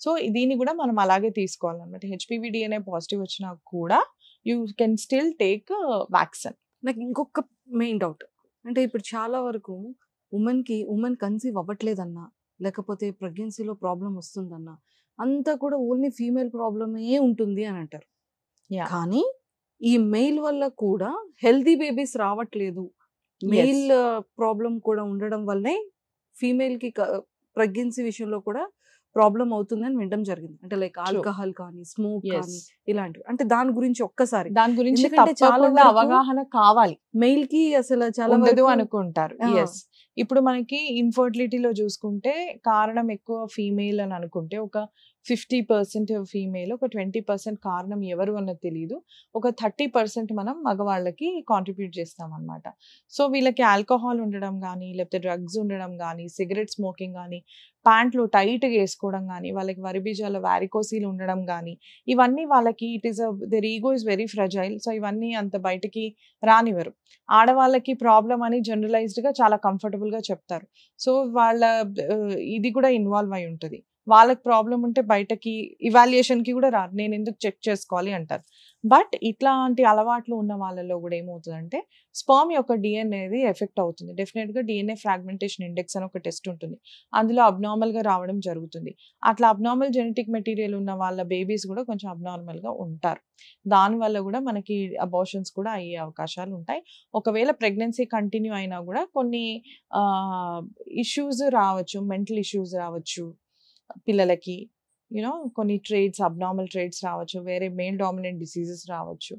So దీన్ని కూడా మనం అలాగే తీసుకోవాలన్నమాట. హెచ్పివి డిఎన్ఏ పాజిటివ్ వచ్చినా కూడా you can still take vaccine. నాకు ఇంకొక మెయిన్ డౌట్ అంటే ఇప్పుడు చాలా వరకు ఉమెన్ కన్సీవ్ అవ్వట్లేదన్నా లేకపోతే ప్రెగ్నెన్సీలో ప్రాబ్లం వస్తుందన్నా అంతా కూడా ఓన్లీ ఫీమేల్ ప్రాబ్లమే ఉంటుంది అని అంటారు. కానీ ఈ మెయిల్ వల్ల కూడా హెల్తీ బేబీస్ రావట్లేదు, మెయిల్ ప్రాబ్లం కూడా ఉండడం వల్లే ఫీమేల్ కి ప్రెగ్నెన్సీ విషయంలో కూడా ప్రాబ్లం అవుతుంది అని వినడం జరిగింది. అంటే లైక్ ఆల్కహాల్ కానీ స్మోక్ కానీ ఇలాంటివి. అంటే దాని గురించి ఒక్కసారి దాని గురించి ఎందుకంటే చాలా చాలా అవగాహన కావాలి. మెయిల్ కి అసలు చాలా ఉండదు వరకు అనుకుంటారు. ఎస్, ఇప్పుడు మనకి ఇన్ఫర్టిలిటీలో చూసుకుంటే కారణం ఎక్కువ ఫీమేల్ అని అనుకుంటే ఒక 50% ఫీమేల్, ఒక 20% కారణం ఎవరు అన్నది తెలియదు, ఒక 30% మనం మగవాళ్ళకి కాంట్రిబ్యూట్ చేస్తాం అనమాట. సో వీళ్ళకి ఆల్కహాల్ ఉండడం కానీ లేకపోతే డ్రగ్స్ ఉండడం కానీ సిగరెట్ స్మోకింగ్ కానీ ప్యాంట్లు టైట్గా వేసుకోవడం కానీ వాళ్ళకి వరిబీజాల వారికోసీలు ఉండడం కానీ ఇవన్నీ వాళ్ళకి it is there ego is very fragile. So ఇవన్నీ అంత బయటకి రానివ్వరు. ఆడవాళ్ళకి ప్రాబ్లం అని జనరలైజ్డ్గా చాలా కంఫర్టబుల్గా చెప్తారు. సో వాళ్ళ ఇది కూడా ఇన్వాల్వ్ అయి ఉంటుంది. వాళ్ళకి ప్రాబ్లం ఉంటే బయటకి ఇవాల్యుయేషన్కి కూడా రారు, నేను ఎందుకు చెక్ చేసుకోవాలి అంటారు. బట్ ఇట్లాంటి అలవాట్లు ఉన్న వాళ్ళలో కూడా ఏమవుతుందంటే స్పర్మ్ యొక్క డిఎన్ఏది ఎఫెక్ట్ అవుతుంది. డెఫినెట్గా డిఎన్ఏ ఫ్రాగ్మెంటేషన్ ఇండెక్స్ అని ఒక టెస్ట్ ఉంటుంది, అందులో అబ్నార్మల్గా రావడం జరుగుతుంది. అట్లా అబ్నార్మల్ జెనెటిక్ మెటీరియల్ ఉన్న వాళ్ళ బేబీస్ కూడా కొంచెం అబ్నార్మల్గా ఉంటారు. దానివల్ల కూడా మనకి అబార్షన్స్ కూడా అయ్యే అవకాశాలు ఉంటాయి. ఒకవేళ ప్రెగ్నెన్సీ కంటిన్యూ అయినా కూడా కొన్ని ఇష్యూస్ రావచ్చు, మెంటల్ ఇష్యూస్ రావచ్చు పిల్లలకి, యూనో కొన్ని ట్రేడ్స్ అబ్నార్మల్ ట్రేడ్స్ రావచ్చు, వేరే మేల్ డామినెంట్ డిసీజెస్ రావచ్చు.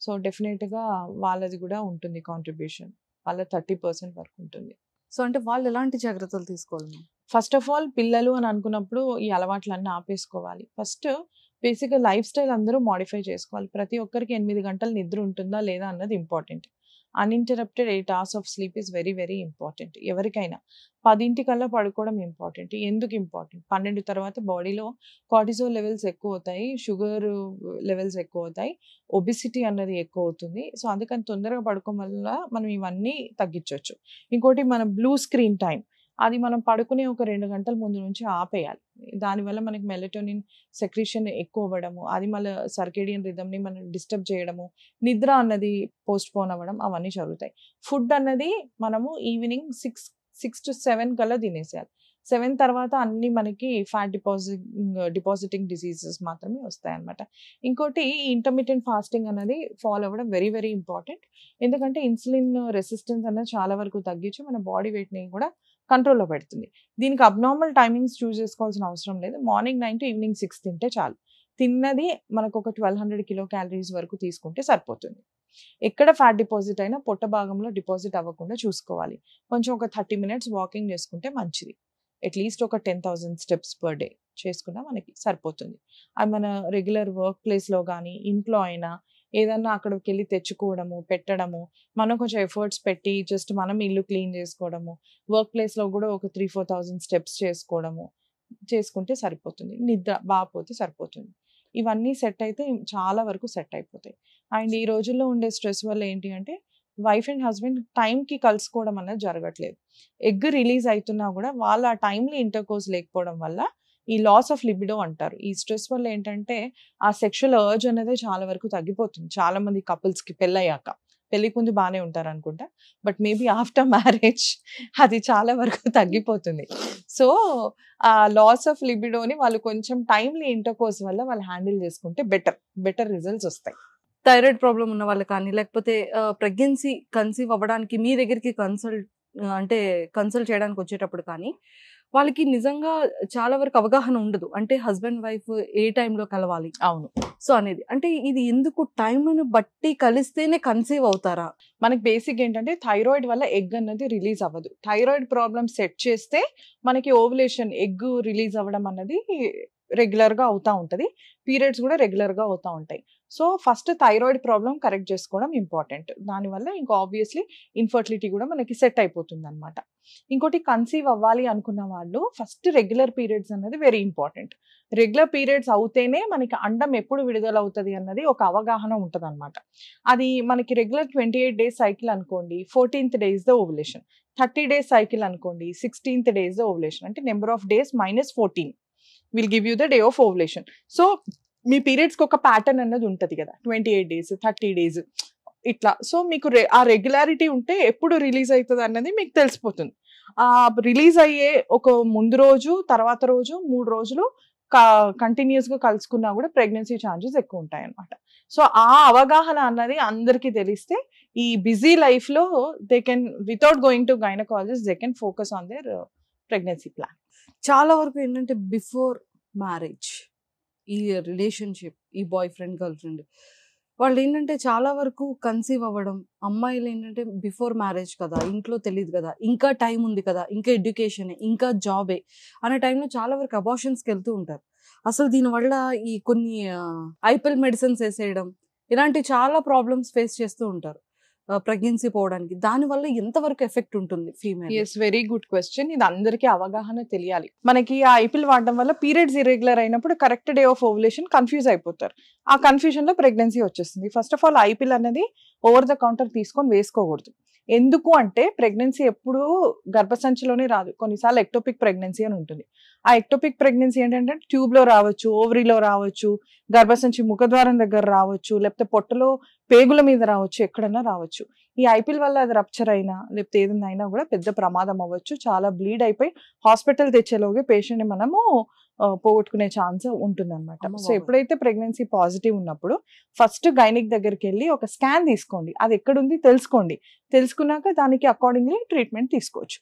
సో డెఫినెట్గా వాళ్ళది కూడా ఉంటుంది కాంట్రిబ్యూషన్, వాళ్ళ 30% వరకు ఉంటుంది. సో అంటే వాళ్ళు ఎలాంటి జాగ్రత్తలు తీసుకోవాలి? ఫస్ట్ ఆఫ్ ఆల్ పిల్లలు అని అనుకున్నప్పుడు ఈ అలవాట్లన్నీ ఆపేసుకోవాలి. ఫస్ట్ బేసిక్గా లైఫ్ స్టైల్ అందరూ మాడిఫై చేసుకోవాలి. ప్రతి ఒక్కరికి 8 గంటలు నిద్ర ఉంటుందా లేదా అన్నది important. Uninterrupted 8 hours of sleep is very very important. ఎవరికైనా 10 పడుకోవడం ఇంపార్టెంట్. ఎందుకు ఇంపార్టెంట్? 12 తర్వాత బాడీలో కార్టిజోల్ లెవెల్స్ ఎక్కువ అవుతాయి, షుగర్ లెవెల్స్ ఎక్కువ అవుతాయి, ఒబిసిటీ అన్నది ఎక్కువ అవుతుంది. సో అందుకని తొందరగా పడుకోవడం వల్ల మనం ఇవన్నీ తగ్గించవచ్చు. ఇంకోటి మన బ్లూ స్క్రీన్ టైం, అది మనం పడుకునే ఒక 2 గంటల ముందు నుంచి ఆపేయాలి. దానివల్ల మనకి మెలటోనిన్ సెక్రీషన్ ఎక్కువ అవ్వడము, అది మళ్ళీ సర్కేడియన్ రిథమ్ని మనం డిస్టర్బ్ చేయడము, నిద్ర అన్నది పోస్ట్పోన్ అవ్వడం అవన్నీ జరుగుతాయి. ఫుడ్ అన్నది మనము ఈవినింగ్ 6 to 7 కల్లా తినేసేయాలి. 7 తర్వాత అన్ని మనకి ఫ్యాట్ డిపాజిటింగ్ డిసీజెస్ మాత్రమే వస్తాయి అన్నమాట. ఇంకోటి ఇంటర్మిటెంట్ ఫాస్టింగ్ అనేది ఫాలో అవ్వడం వెరీ వెరీ ఇంపార్టెంట్. ఎందుకంటే ఇన్సులిన్ రెసిస్టెన్స్ అనేది చాలా వరకు తగ్గించి మన బాడీ వెయిట్ని కూడా కంట్రోల్లో పెడుతుంది. దీనికి అబ్నార్మల్ టైమింగ్స్ చూస్ చేసుకోవాల్సిన అవసరం లేదు. మార్నింగ్ 9 to ఈవినింగ్ 6 తింటే చాలు. తిన్నది మనకు ఒక 1200 కిలో క్యాలరీస్ వరకు తీసుకుంటే సరిపోతుంది. ఎక్కడ ఫ్యాట్ డిపాజిట్ అయినా పొట్ట భాగంలో డిపాజిట్ అవ్వకుండా చూసుకోవాలి. కొంచెం ఒక 30 మినిట్స్ వాకింగ్ చేసుకుంటే మంచిది. అట్లీస్ట్ ఒక 10,000 స్టెప్స్ పర్ డే చేసుకున్నా మనకి సరిపోతుంది. అది మన రెగ్యులర్ వర్క్ ప్లేస్లో కానీ ఇంట్లో అయినా ఏదన్నా అక్కడికి వెళ్ళి తెచ్చుకోవడము, పెట్టడము, మనం కొంచెం ఎఫర్ట్స్ పెట్టి జస్ట్ మనం ఇల్లు క్లీన్ చేసుకోవడము, వర్క్ ప్లేస్లో కూడా ఒక 3,000-4,000 స్టెప్స్ చేసుకుంటే సరిపోతుంది. నిద్ర బాగా సరిపోతుంది. ఇవన్నీ సెట్ అయితే చాలా వరకు సెట్ అయిపోతాయి. అండ్ ఈ రోజుల్లో ఉండే స్ట్రెస్ వల్ల ఏంటి అంటే వైఫ్ అండ్ హస్బెండ్ టైంకి కలుసుకోవడం అనేది జరగట్లేదు. ఎగ్ రిలీజ్ అవుతున్నా కూడా వాళ్ళ ఆ టైంలో ఇంటర్కోర్స్ లేకపోవడం వల్ల ఈ లాస్ ఆఫ్ లిబిడో అంటారు. ఈ స్ట్రెస్ వల్ల ఏంటంటే ఆ సెక్షువల్ అర్జ్ అనేది చాలా వరకు తగ్గిపోతుంది. చాలా మంది కపుల్స్కి పెళ్ళయ్యాక, పెళ్ళికి ముందు బాగానే ఉంటారు అనుకుంటా, బట్ మేబీ ఆఫ్టర్ మ్యారేజ్ అది చాలా వరకు తగ్గిపోతుంది. సో ఆ లాస్ ఆఫ్ లిబిడోని వాళ్ళు కొంచెం టైమ్లీ ఇంటర్కోర్స్ వల్ల వాళ్ళు హ్యాండిల్ చేసుకుంటే బెటర్ రిజల్ట్స్ వస్తాయి. థైరాయిడ్ ప్రాబ్లం ఉన్న వాళ్ళు కానీ లేకపోతే ప్రెగ్నెన్సీ కన్సీవ్ అవ్వడానికి మీ దగ్గరికి కన్సల్ట్ చేయడానికి వచ్చేటప్పుడు కానీ వాళ్ళకి నిజంగా చాలా వరకు అవగాహన ఉండదు. అంటే హస్బెండ్ వైఫ్ ఏ టైంలో కలవాలి అవును. సో అనేది అంటే ఇది ఎందుకు టైంను బట్టి కలిస్తేనే కన్సీవ్ అవుతారా? మనకి బేసిక్ ఏంటంటే థైరాయిడ్ వల్ల ఎగ్ అన్నది రిలీజ్ అవ్వదు. థైరాయిడ్ ప్రాబ్లమ్ సెట్ చేస్తే మనకి ఓవులేషన్ ఎగ్ రిలీజ్ అవ్వడం అన్నది రెగ్యులర్గా అవుతూ ఉంటుంది. పీరియడ్స్ కూడా రెగ్యులర్గా అవుతూ ఉంటాయి. So first thyroid problem correct చేసుకోవడం ఇంపార్టెంట్. దానివల్ల ఇంకా ఆబ్వియస్లీ ఇన్ఫర్టిలిటీ కూడా మనకి సెట్ అయిపోతుంది అనమాట. ఇంకోటి కన్సీవ్ అవ్వాలి అనుకున్న వాళ్ళు ఫస్ట్ రెగ్యులర్ పీరియడ్స్ అన్నది వెరీ ఇంపార్టెంట్. రెగ్యులర్ పీరియడ్స్ అవుతేనే మనకి అండం ఎప్పుడు విడుదల అవుతుంది అన్నది ఒక అవగాహన ఉంటుంది అనమాట. అది మనకి రెగ్యులర్ 28 days సైకిల్ అనుకోండి, 14th day is the ovulation. 30 days cycle అనుకోండి, 16th day is the ovulation. అంటే number of days -14 will give you the day of ovulation. So మీ పీరియడ్స్కి ఒక ప్యాటర్న్ అన్నది ఉంటుంది కదా, 28 days 30 days ఇట్లా. సో మీకు ఆ రెగ్యులారిటీ ఉంటే ఎప్పుడు రిలీజ్ అవుతుంది అన్నది మీకు తెలిసిపోతుంది. ఆ రిలీజ్ అయ్యే ఒక ముందు రోజు, తర్వాత రోజు, 3 రోజులు కంటిన్యూస్గా కలుసుకున్నా కూడా ప్రెగ్నెన్సీ ఛాన్సెస్ ఎక్కువ ఉంటాయి అన్నమాట. సో ఆ అవగాహన అన్నది అందరికీ తెలిస్తే ఈ బిజీ లైఫ్లో they can without going to gynaecologist they can focus on their pregnancy plan. చాలా వరకు ఏంటంటే బిఫోర్ మ్యారేజ్ ఈ రిలేషన్షిప్, ఈ బాయ్ ఫ్రెండ్ గర్ల్ ఫ్రెండ్ వాళ్ళు ఏంటంటే చాలా వరకు కన్సీవ్ అవ్వడం, అమ్మాయిలు ఏంటంటే బిఫోర్ మ్యారేజ్ కదా, ఇంట్లో తెలియదు కదా, ఇంకా టైం ఉంది కదా, ఇంకా ఎడ్యుకేషనే, ఇంకా జాబే అనే టైంలో చాలా వరకు అబార్షన్స్కి వెళ్తూ ఉంటారు. అసలు దీనివల్ల ఈ కొన్ని ఐపిల్ మెడిసిన్స్ వేసేయడం ఇలాంటి చాలా ప్రాబ్లమ్స్ ఫేస్ చేస్తూ ఉంటారు ప్రెగ్నెన్సీ పోవడానికి. దానివల్ల ఎంతవరకు ఎఫెక్ట్ ఉంటుంది female? Yes, very good question. ఇది అందరికీ అవగాహన తెలియాలి. మనకి ఆ ఐపిల్ వాడడం వల్ల పీరియడ్స్ ఇర్రెగ్యులర్ అయినప్పుడు correct day of ovulation confuse అయిపోతారు. ఆ కన్ఫ్యూజన్ లో ప్రెగ్నెన్సీ వచ్చేస్తుంది. ఫస్ట్ ఆఫ్ ఆల్ ఐపిల్ అనేది ఓవర్ ద కౌంటర్ తీసుకొని వేసుకోకూడదు. ఎందుకు అంటే ప్రెగ్నెన్సీ ఎప్పుడు గర్భసంచిలోనే రాదు, కొన్నిసార్లు ఎక్టోపిక్ ప్రెగ్నెన్సీ అని ఉంటుంది. ఆ ఎక్టోపిక్ ప్రెగ్నెన్సీ ఏంటంటే ట్యూబ్లో రావచ్చు, ఓవరీలో రావచ్చు, గర్భసంచి ముఖద్వారం దగ్గర రావచ్చు, లేకపోతే పొట్టలో పేగుల మీద రావచ్చు, ఎక్కడన్నా రావచ్చు. ఈ ఐపిల్ వల్ల అది రప్చర్ అయినా లేకపోతే ఏదైనా అయినా కూడా పెద్ద ప్రమాదం అవ్వచ్చు. చాలా బ్లీడ్ అయిపోయి హాస్పిటల్ తెచ్చేలోగే పేషెంట్ని మనము పోగొట్టుకునే ఛాన్స్ ఉంటుంది అనమాట. సో ఎప్పుడైతే ప్రెగ్నెన్సీ పాజిటివ్ ఉన్నప్పుడు ఫస్ట్ గైనిక్ దగ్గరికి వెళ్ళి ఒక స్కాన్ తీసుకోండి, అది ఎక్కడుంది తెలుసుకోండి. తెలుసుకున్నాక దానికి అకార్డింగ్లీ ట్రీట్మెంట్ తీసుకోవచ్చు.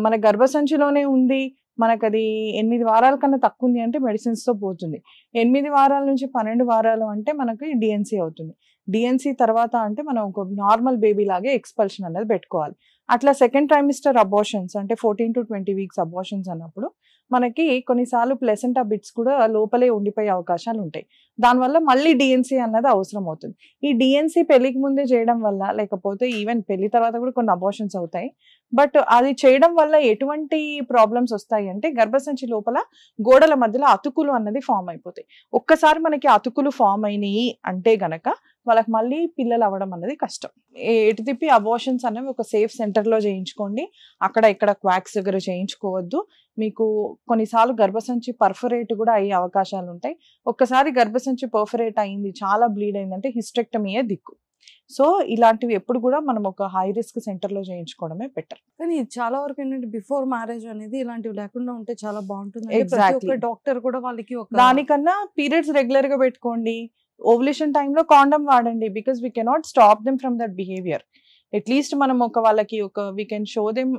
మన గర్భసంచిలోనే ఉంది, మనకు అది 8 వారాల కన్నా తక్కువ ఉంది అంటే మెడిసిన్స్తో పోతుంది. 8 వారాల నుంచి 12 వారాలు అంటే మనకి డిఎన్సీ అవుతుంది. డిఎన్సీ తర్వాత అంటే మనం ఒక నార్మల్ బేబీ లాగే ఎక్స్పల్షన్ అనేది పెట్టుకోవాలి. అట్లా సెకండ్ ట్రైమిస్టర్ అబార్షన్స్ అంటే 14 to 20 weeks అబార్షన్స్ అన్నప్పుడు మనకి కొన్నిసార్లు ప్లెసెంటా బిట్స్ కూడా లోపలే ఉండిపోయే అవకాశాలు ఉంటాయి. దానివల్ల మళ్ళీ డిఎన్సీ అన్నది అవసరం అవుతుంది. ఈ డిఎన్సీ పెళ్లికి ముందే చేయడం వల్ల, లేకపోతే ఈవెన్ పెళ్లి తర్వాత కూడా కొన్ని అబార్షన్స్ అవుతాయి, బట్ అది చేయడం వల్ల ఎటువంటి ప్రాబ్లమ్స్ వస్తాయి అంటే గర్భసంచి లోపల గోడల మధ్యలో అతుకులు అన్నది ఫామ్ అయిపోతాయి. ఒక్కసారి మనకి అతుకులు ఫామ్ అయినాయి అంటే గనక వాళ్ళకి మళ్ళీ పిల్లలు అవ్వడం అనేది కష్టం. ఎటు తిప్పి అబార్షన్స్ అనేవి ఒక సేఫ్ సెంటర్లో చేయించుకోండి. అక్కడ ఇక్కడ క్వాక్స్ దగ్గర చేయించుకోవద్దు. మీకు కొన్నిసార్లు గర్భసంచి పర్ఫరేట్ కూడా అయ్యే అవకాశాలు ఉంటాయి. ఒక్కసారి గర్భసంచి పర్ఫరేట్ అయింది, చాలా బ్లీడ్ అయిందంటే హిస్టెక్టమీయే దిక్కు. సో ఇలాంటివి ఎప్పుడు కూడా మనం ఒక హై రిస్క్ సెంటర్లో చేయించుకోవడమే బెటర్. కానీ చాలా వరకు ఏంటంటే బిఫోర్ మ్యారేజ్ అనేది ఇలాంటివి లేకుండా ఉంటే చాలా బాగుంటుంది. ఎగ్జాక్ట్లీ. డాక్టర్ కూడా వాళ్ళకి దానికన్నా పీరియడ్స్ రెగ్యులర్ గా పెట్టుకోండి, ఓవులేషన్ టైంలో కాండమ్ వాడండి, because we cannot stop them from that behaviour. At least మనం వాళ్ళకి we can show them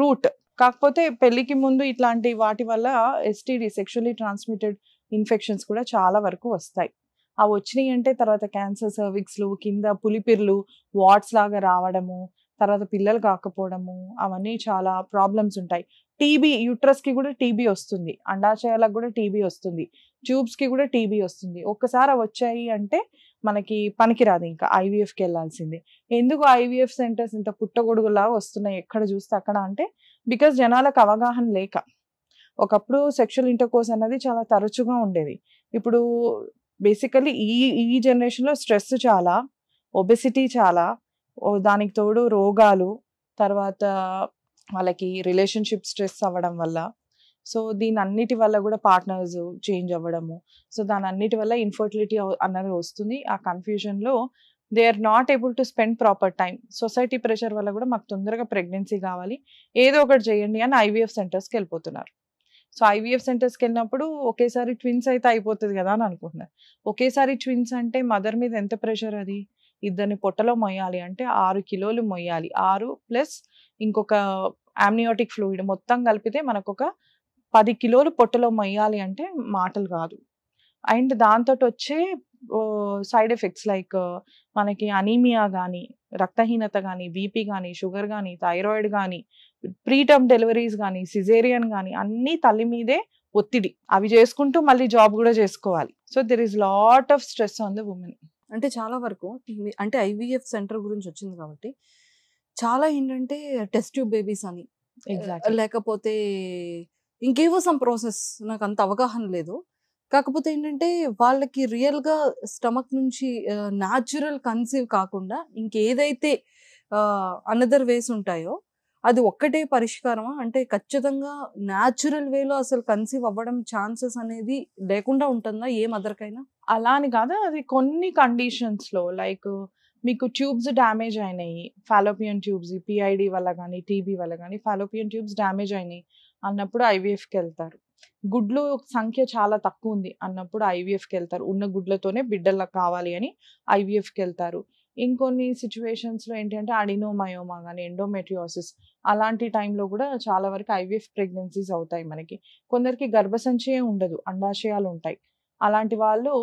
route కాకపోతే పెళ్ళికి ముందు ఇట్లాంటి వాటి వల్ల ఎస్టీడీ సెక్షువల్లీ ట్రాన్స్మిటెడ్ ఇన్ఫెక్షన్స్ కూడా చాలా వరకు వస్తాయి. అవి వచ్చినాయి అంటే తర్వాత క్యాన్సర్ సర్విక్స్లు, కింద పులిపిర్లు, వాట్స్ లాగా రావడము, తర్వాత పిల్లలు కాకపోవడము, అవన్నీ చాలా ప్రాబ్లమ్స్ ఉంటాయి. టీబీ, యూట్రస్కి కూడా టీబీ వస్తుంది, అండాశయాలకు కూడా టీబీ వస్తుంది, ట్యూబ్స్కి కూడా టీబీ వస్తుంది. ఒక్కసారి అవి వచ్చాయి అంటే మనకి పనికిరాదు, ఇంకా ఐవీఎఫ్కి వెళ్ళాల్సిందే. ఎందుకు ఐవీఎఫ్ సెంటర్స్ ఇంత పుట్టగొడుగులాగా వస్తున్నాయి ఎక్కడ చూస్తే అక్కడ అంటే బికాస్ జనాలకు అవగాహన లేక. ఒకప్పుడు సెక్షువల్ ఇంటర్కోర్స్ అన్నది చాలా తరచుగా ఉండేది. ఇప్పుడు బేసికలీ ఈ జనరేషన్లో స్ట్రెస్ చాలా, ఒబెసిటీ చాలా, దానికి తోడు రోగాలు, తర్వాత వాళ్ళకి రిలేషన్షిప్ స్ట్రెస్ అవ్వడం వల్ల, సో దీని అన్నిటి వల్ల కూడా పార్ట్నర్స్ చేంజ్ అవ్వడము, సో దాని అన్నిటి వల్ల ఇన్ఫర్టిలిటీ అన్నది వస్తుంది. ఆ కన్ఫ్యూజన్లో they are not able to spend proper time. Society pressure వల్ల కూడా మాకు తొందరగా ప్రెగ్నెన్సీ కావాలి, ఏదో ఒకటి చేయండి అని ఐవీఎఫ్ సెంటర్స్కి వెళ్ళిపోతున్నారు. సో ఐవీఎఫ్ సెంటర్స్కి వెళ్ళినప్పుడు ఒకేసారి ట్విన్స్ అయితే అయిపోతుంది కదా అని అనుకుంటున్నారు. ఒకేసారి ట్విన్స్ అంటే మదర్ మీద ఎంత ప్రెషర్, అది ఇద్దరిని పొట్టలో మొయ్యాలి అంటే 6 కిలోలు మొయ్యాలి. 6 ప్లస్ ఇంకొక ఆమ్నియోటిక్ ఫ్లూయిడ్ మొత్తం కలిపితే మనకు ఒక 10 కిలోలు పొట్టలో మొయ్యాలి అంటే మాటలు కాదు. అండ్ దాంతో వచ్చే సైడ్ ఎఫెక్ట్స్ లైక్ మనకి అనీమియా కానీ, రక్తహీనత కానీ, బీపీ కానీ, షుగర్ కానీ, థైరాయిడ్ కానీ, ప్రీటర్మ్ డెలివరీస్ కానీ, సిజేరియన్ కానీ, అన్నీ తల్లి మీదే ఒత్తిడి. అవి చేసుకుంటూ మళ్ళీ జాబ్ కూడా చేసుకోవాలి. So there is lot of stress on the women. అంటే చాలా వరకు అంటే ఐవీఎఫ్ సెంటర్ గురించి వచ్చింది కాబట్టి చాలా ఏంటంటే టెస్ట్ ట్యూబ్ బేబీస్ అని, లేకపోతే ఇంకేవో సమ్ ప్రాసెస్, నాకు అంత అవగాహన లేదు. కాకపోతే ఏంటంటే వాళ్ళకి రియల్గా స్టమక్ నుంచి న్యాచురల్ కన్సీవ్ కాకుండా ఇంకేదైతే అనదర్ వేస్ ఉంటాయో అది ఒక్కటే పరిష్కారమా? అంటే ఖచ్చితంగా న్యాచురల్ వేలో అసలు కన్సీవ్ అవ్వడం ఛాన్సెస్ అనేది లేకుండా ఉంటుందా ఏ మదర్కైనా? అలా అని కాదు, అది కొన్ని కండిషన్స్లో లైక్ మీకు ట్యూబ్స్ డ్యామేజ్ అయినాయి, ఫాలోపియన్ ట్యూబ్స్ పిఐడి వల్ల కానీ టీబీ వల్ల కానీ ఫాలోపియన్ ట్యూబ్స్ డ్యామేజ్ అయినాయి అన్నప్పుడు ఐవీఎఫ్కి వెళ్తారు. గుడ్లు సంఖ్య చాలా తక్కువ ఉంది అన్నప్పుడు ఐవీఎఫ్కి వెళ్తారు. ఉన్న గుడ్లతోనే బిడ్డలకు కావాలి అని ఐవీఎఫ్కి వెళ్తారు. ఇంకొన్ని సిచ్యువేషన్స్లో ఏంటంటే అడినోమయోమా కానీ, ఎండోమెట్రియోసిస్, అలాంటి టైంలో కూడా చాలా వరకు ఐవీఎఫ్ ప్రెగ్నెన్సీస్ అవుతాయి. మనకి కొందరికి గర్భసంచియే ఉండదు, అండాశయాలు ఉంటాయి. అలాంటి వాళ్ళు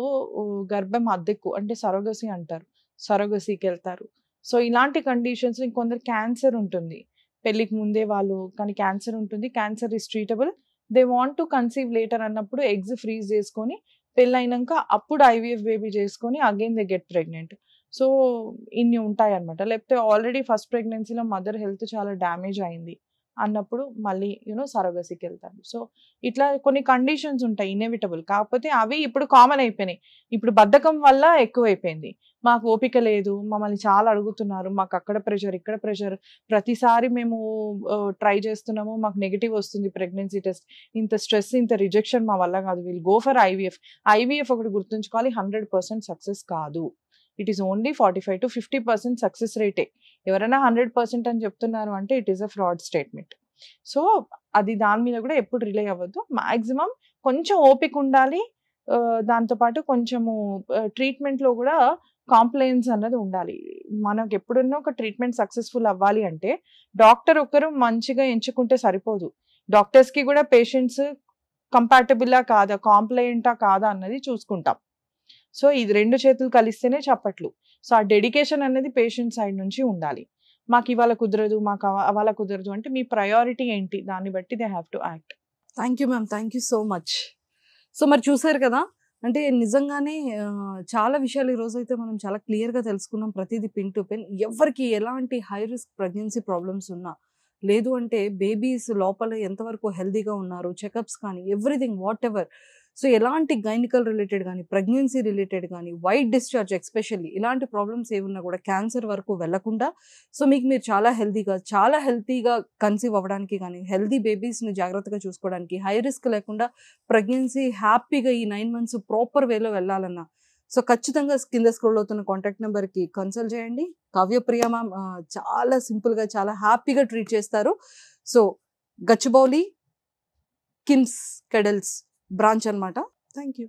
గర్భం అద్దెకు అంటే సరోగసీ అంటారు, సరోగసీకి వెళ్తారు. సో ఇలాంటి కండిషన్స్. ఇంకొందరు క్యాన్సర్ ఉంటుంది, పెళ్ళికి ముందే వాళ్ళు కానీ క్యాన్సర్ ఉంటుంది, cancer is treatable, they want to conceive later అన్నప్పుడు ఎగ్స్ ఫ్రీజ్ చేసుకొని పెళ్ళైనాక అప్పుడు ఐవీఎఫ్ బేబీ చేసుకొని again they get pregnant. So ఇన్ని ఉంటాయి అనమాట. లేకపోతే ఆల్రెడీ ఫస్ట్ ప్రెగ్నెన్సీలో మదర్ హెల్త్ చాలా డ్యామేజ్ అయింది అన్నప్పుడు మళ్ళీ సరోగసీకి వెళ్తారు. సో ఇట్లా కొన్ని కండిషన్స్ ఉంటాయి ఇన్ఎవిటబుల్. కాకపోతే అవి ఇప్పుడు కామన్ అయిపోయినాయి. ఇప్పుడు బద్ధకం వల్ల ఎక్కువైపోయింది. మాకు ఓపిక లేదు, మమ్మల్ని చాలా అడుగుతున్నారు, మాకు అక్కడ ప్రెషర్ ఇక్కడ ప్రెషర్, ప్రతిసారి మేము ట్రై చేస్తున్నాము, మాకు నెగిటివ్ వస్తుంది ప్రెగ్నెన్సీ టెస్ట్, ఇంత స్ట్రెస్, ఇంత రిజెక్షన్ మా వల్ల కాదు, we'll go for IVF. IVF ఒకటి గుర్తుంచుకోవాలి, 100% సక్సెస్ కాదు. It is only 45 to 50% success రేటే. ఎవరైనా 100% అని చెప్తున్నారు అంటే it is a fraud statement. So అది దాని మీద కూడా ఎప్పుడు రిలే అవ్వద్దు. మాక్సిమం కొంచెం ఓపిక ఉండాలి, దాంతోపాటు కొంచెము ట్రీట్మెంట్లో కూడా కాంప్లైన్స్ అన్నది ఉండాలి. మనకు ఎప్పుడన్నా ఒక ట్రీట్మెంట్ సక్సెస్ఫుల్ అవ్వాలి అంటే డాక్టర్ ఒక్కరు మంచిగా ఎంచుకుంటే సరిపోదు. డాక్టర్స్కి కూడా పేషెంట్స్ కంపాటబుల్లా కాదా, కాంప్లైంటా కాదా అన్నది చూసుకుంటాం. సో ఇది 2 చేతులు కలిస్తేనే చప్పట్లు. సో ఆ డెడికేషన్ అనేది పేషెంట్ సైడ్ నుంచి ఉండాలి. మాకు ఇవాళ కుదరదు, మాకు అవాళ కుదరదు అంటే మీ ప్రయారిటీ ఏంటి, దాన్ని బట్టి they have to act. Thank you ma'am, thank you so much. So మరి చూసారు కదా, అంటే నిజంగానే చాలా విషయాలు ఈరోజు అయితే మనం చాలా క్లియర్గా తెలుసుకున్నాం. ప్రతిదీ పిన్ టు పిన్. ఎవరికి ఎలాంటి హై రిస్క్ ప్రెగ్నెన్సీ ప్రాబ్లమ్స్ ఉన్నా, లేదు అంటే బేబీస్ లోపల ఎంతవరకు హెల్దీగా ఉన్నారు, చెకప్స్ కానీ ఎవ్రీథింగ్ వాట్ ఎవర్. సో ఎలాంటి గైనికల్ రిలేటెడ్ కానీ, ప్రెగ్నెన్సీ రిలేటెడ్ కానీ, వైట్ డిశ్చార్జ్ ఎస్పెషల్లీ ఇలాంటి ప్రాబ్లమ్స్ ఏమున్నా కూడా క్యాన్సర్ వరకు వెళ్లకుండా, సో మీకు మీరు చాలా హెల్తీగా కన్సీవ్ అవ్వడానికి కానీ, హెల్దీ బేబీస్ని జాగ్రత్తగా చూసుకోవడానికి, హై రిస్క్ లేకుండా ప్రెగ్నెన్సీ హ్యాపీగా ఈ 9 months ప్రాపర్ వేలో వెళ్ళాలన్నా, సో ఖచ్చితంగా కింద స్క్రోల్ అవుతున్న కాంటాక్ట్ నెంబర్కి కన్సల్ట్ చేయండి. కావ్యప్రియ మ్యామ్ చాలా సింపుల్గా, చాలా హ్యాపీగా ట్రీట్ చేస్తారు. సో గచ్చిబౌలి కిమ్స్ కెడల్స్ బ్రాంచ్ అన్నమాట. Thank you.